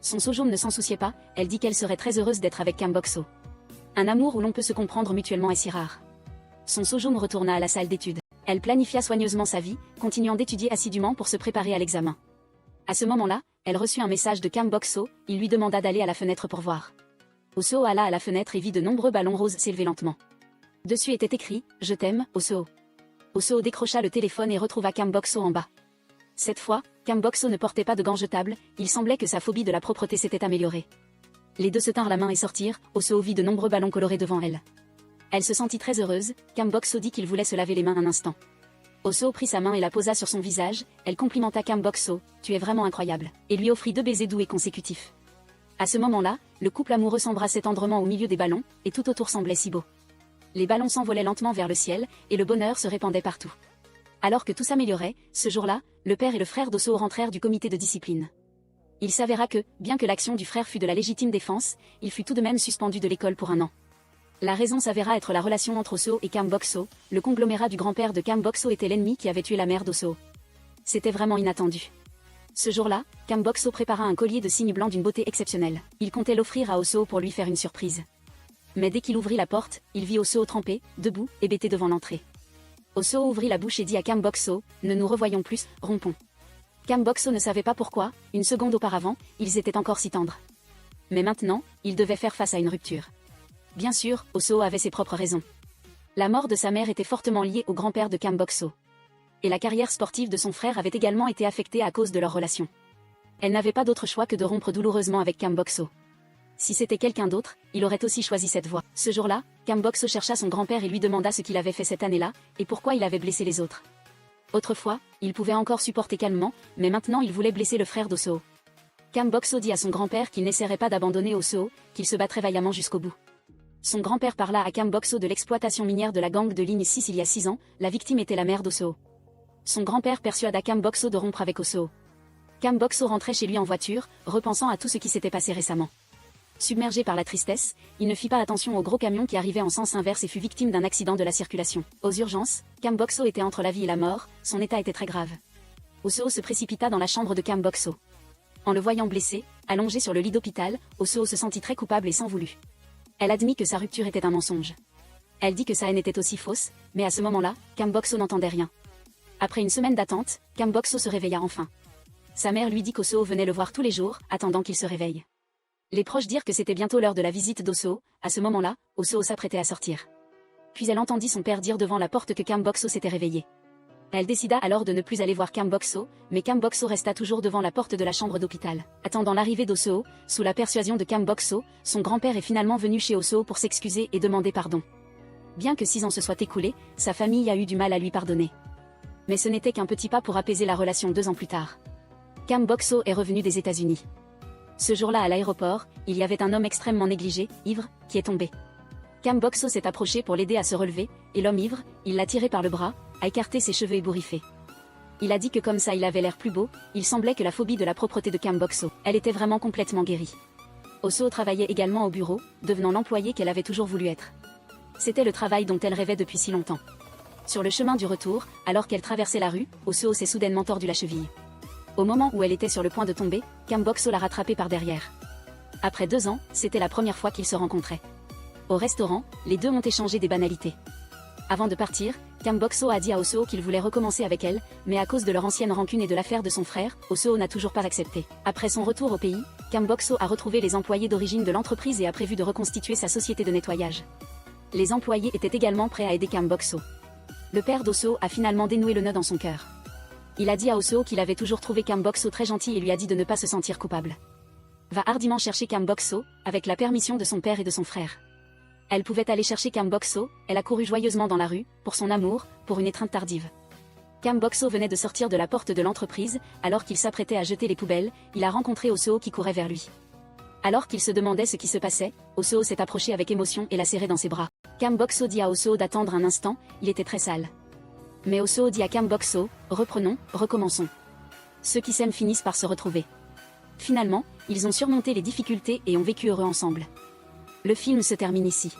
Son Sojung ne s'en souciait pas, elle dit qu'elle serait très heureuse d'être avec Kam Bok-so. Un amour où l'on peut se comprendre mutuellement est si rare. Son Sojung retourna à la salle d'études. Elle planifia soigneusement sa vie, continuant d'étudier assidûment pour se préparer à l'examen. À ce moment-là, elle reçut un message de Kam Bok-so, il lui demanda d'aller à la fenêtre pour voir. Oh-seo alla à la fenêtre et vit de nombreux ballons roses s'élever lentement. Dessus était écrit « Je t'aime, Oh-seo ». Oh-seo décrocha le téléphone et retrouva Kam Bok-so en bas. Cette fois, Kam Bok-so ne portait pas de gants jetables, il semblait que sa phobie de la propreté s'était améliorée. Les deux se tinrent la main et sortirent, Oh-seo vit de nombreux ballons colorés devant elle. Elle se sentit très heureuse, Kam Bok-so dit qu'il voulait se laver les mains un instant. Oh-seo prit sa main et la posa sur son visage, elle complimenta Kam Bok-so, tu es vraiment incroyable, et lui offrit 2 baisers doux et consécutifs. À ce moment-là, le couple amoureux s'embrassait tendrement au milieu des ballons, et tout autour semblait si beau. Les ballons s'envolaient lentement vers le ciel, et le bonheur se répandait partout. Alors que tout s'améliorait, ce jour-là, le père et le frère d'Oh-seo rentrèrent du comité de discipline. Il s'avéra que, bien que l'action du frère fût de la légitime défense, il fut tout de même suspendu de l'école pour 1 an. La raison s'avéra être la relation entre Oh-seo et Kam Bok-so, le conglomérat du grand-père de Kam Bok-so était l'ennemi qui avait tué la mère d'Oh-seo. C'était vraiment inattendu. Ce jour-là, Kam Bok-so prépara un collier de cygne blanc d'une beauté exceptionnelle. Il comptait l'offrir à Oh-seo pour lui faire une surprise. Mais dès qu'il ouvrit la porte, il vit Oh-seo trempé, debout, hébété devant l'entrée. Oh-seo ouvrit la bouche et dit à Kam Bok-so, ne nous revoyons plus, rompons. Kam Bok-so ne savait pas pourquoi, une seconde auparavant, ils étaient encore si tendres. Mais maintenant, ils devaient faire face à une rupture. Bien sûr, Oh-seo avait ses propres raisons. La mort de sa mère était fortement liée au grand-père de Kam Bok-so. Et la carrière sportive de son frère avait également été affectée à cause de leur relation. Elle n'avait pas d'autre choix que de rompre douloureusement avec Kam Bok-so. Si c'était quelqu'un d'autre, il aurait aussi choisi cette voie. Ce jour-là, Kam Bok-so chercha son grand-père et lui demanda ce qu'il avait fait cette année-là, et pourquoi il avait blessé les autres. Autrefois, il pouvait encore supporter calmement, mais maintenant il voulait blesser le frère d'O-seo. Kam Bok-so dit à son grand-père qu'il n'essaierait pas d'abandonner Oh-seo, qu'il se battrait vaillamment jusqu'au bout. Son grand-père parla à Kam Bok-so de l'exploitation minière de la gang de ligne 6 il y a 6 ans, la victime était la mère d'O-seo. Son grand-père persuada Kam Bok-so de rompre avec Oh-seo. Kam Bok-so rentrait chez lui en voiture, repensant à tout ce qui s'était passé récemment. Submergé par la tristesse, il ne fit pas attention au gros camion qui arrivait en sens inverse et fut victime d'un accident de la circulation. Aux urgences, Kam Bok-so était entre la vie et la mort, son état était très grave. Oh-seo se précipita dans la chambre de Kam Bok-so. En le voyant blessé, allongé sur le lit d'hôpital, Oh-seo se sentit très coupable et s'en voulut. Elle admit que sa rupture était un mensonge. Elle dit que sa haine était aussi fausse, mais à ce moment-là, Kam Bok-so n'entendait rien. Après une semaine d'attente, Kam Bok-so se réveilla enfin. Sa mère lui dit qu'O-seo venait le voir tous les jours, attendant qu'il se réveille. Les proches dirent que c'était bientôt l'heure de la visite d'O-seo. À ce moment-là, Oh-seo s'apprêtait à sortir. Puis elle entendit son père dire devant la porte que Kam Bok-so s'était réveillé. Elle décida alors de ne plus aller voir Kam Bok-so, mais Kam Bok-so resta toujours devant la porte de la chambre d'hôpital. Attendant l'arrivée d'O-seo, sous la persuasion de Kam Bok-so, son grand-père est finalement venu chez Oh-seo pour s'excuser et demander pardon. Bien que 6 ans se soient écoulés, sa famille a eu du mal à lui pardonner. Mais ce n'était qu'un petit pas pour apaiser la relation 2 ans plus tard. Kam Bok-so est revenu des États-Unis. Ce jour-là à l'aéroport, il y avait un homme extrêmement négligé, ivre, qui est tombé. Cam Bok-so s'est approché pour l'aider à se relever, et l'homme ivre, il l'a tiré par le bras, a écarté ses cheveux ébouriffés. Il a dit que comme ça il avait l'air plus beau, il semblait que la phobie de la propreté de Cam Bok-so, elle était vraiment complètement guérie. Oh-so travaillait également au bureau, devenant l'employée qu'elle avait toujours voulu être. C'était le travail dont elle rêvait depuis si longtemps. Sur le chemin du retour, alors qu'elle traversait la rue, Oh-so s'est soudainement tordu la cheville. Au moment où elle était sur le point de tomber, Cam Bok-so l'a rattrapée par derrière. Après 2 ans, c'était la première fois qu'ils se rencontraient. Au restaurant, les deux ont échangé des banalités. Avant de partir, Cam Bok-so a dit à Oh-so qu'il voulait recommencer avec elle, mais à cause de leur ancienne rancune et de l'affaire de son frère, Oh-so n'a toujours pas accepté. Après son retour au pays, Cam Bok-so a retrouvé les employés d'origine de l'entreprise et a prévu de reconstituer sa société de nettoyage. Les employés étaient également prêts à aider Cam Bok-so. Le père d'Oh-so a finalement dénoué le nœud dans son cœur. Il a dit à Oh-so qu'il avait toujours trouvé Cam Bok-so très gentil et lui a dit de ne pas se sentir coupable. Va hardiment chercher Cam Bok-so, avec la permission de son père et de son frère. Elle pouvait aller chercher Cam Bok-so, elle a couru joyeusement dans la rue, pour son amour, pour une étreinte tardive. Cam Bok-so venait de sortir de la porte de l'entreprise, alors qu'il s'apprêtait à jeter les poubelles, il a rencontré Oh-so qui courait vers lui. Alors qu'il se demandait ce qui se passait, Oh-so s'est approché avec émotion et l'a serré dans ses bras. Cam Bok-so dit à Oh-so d'attendre un instant, il était très sale. Mais Oh-so dit à Cam Bok-so, reprenons, recommençons. Ceux qui s'aiment finissent par se retrouver. Finalement, ils ont surmonté les difficultés et ont vécu heureux ensemble. Le film se termine ici.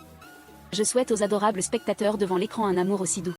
Je souhaite aux adorables spectateurs devant l'écran un amour aussi doux.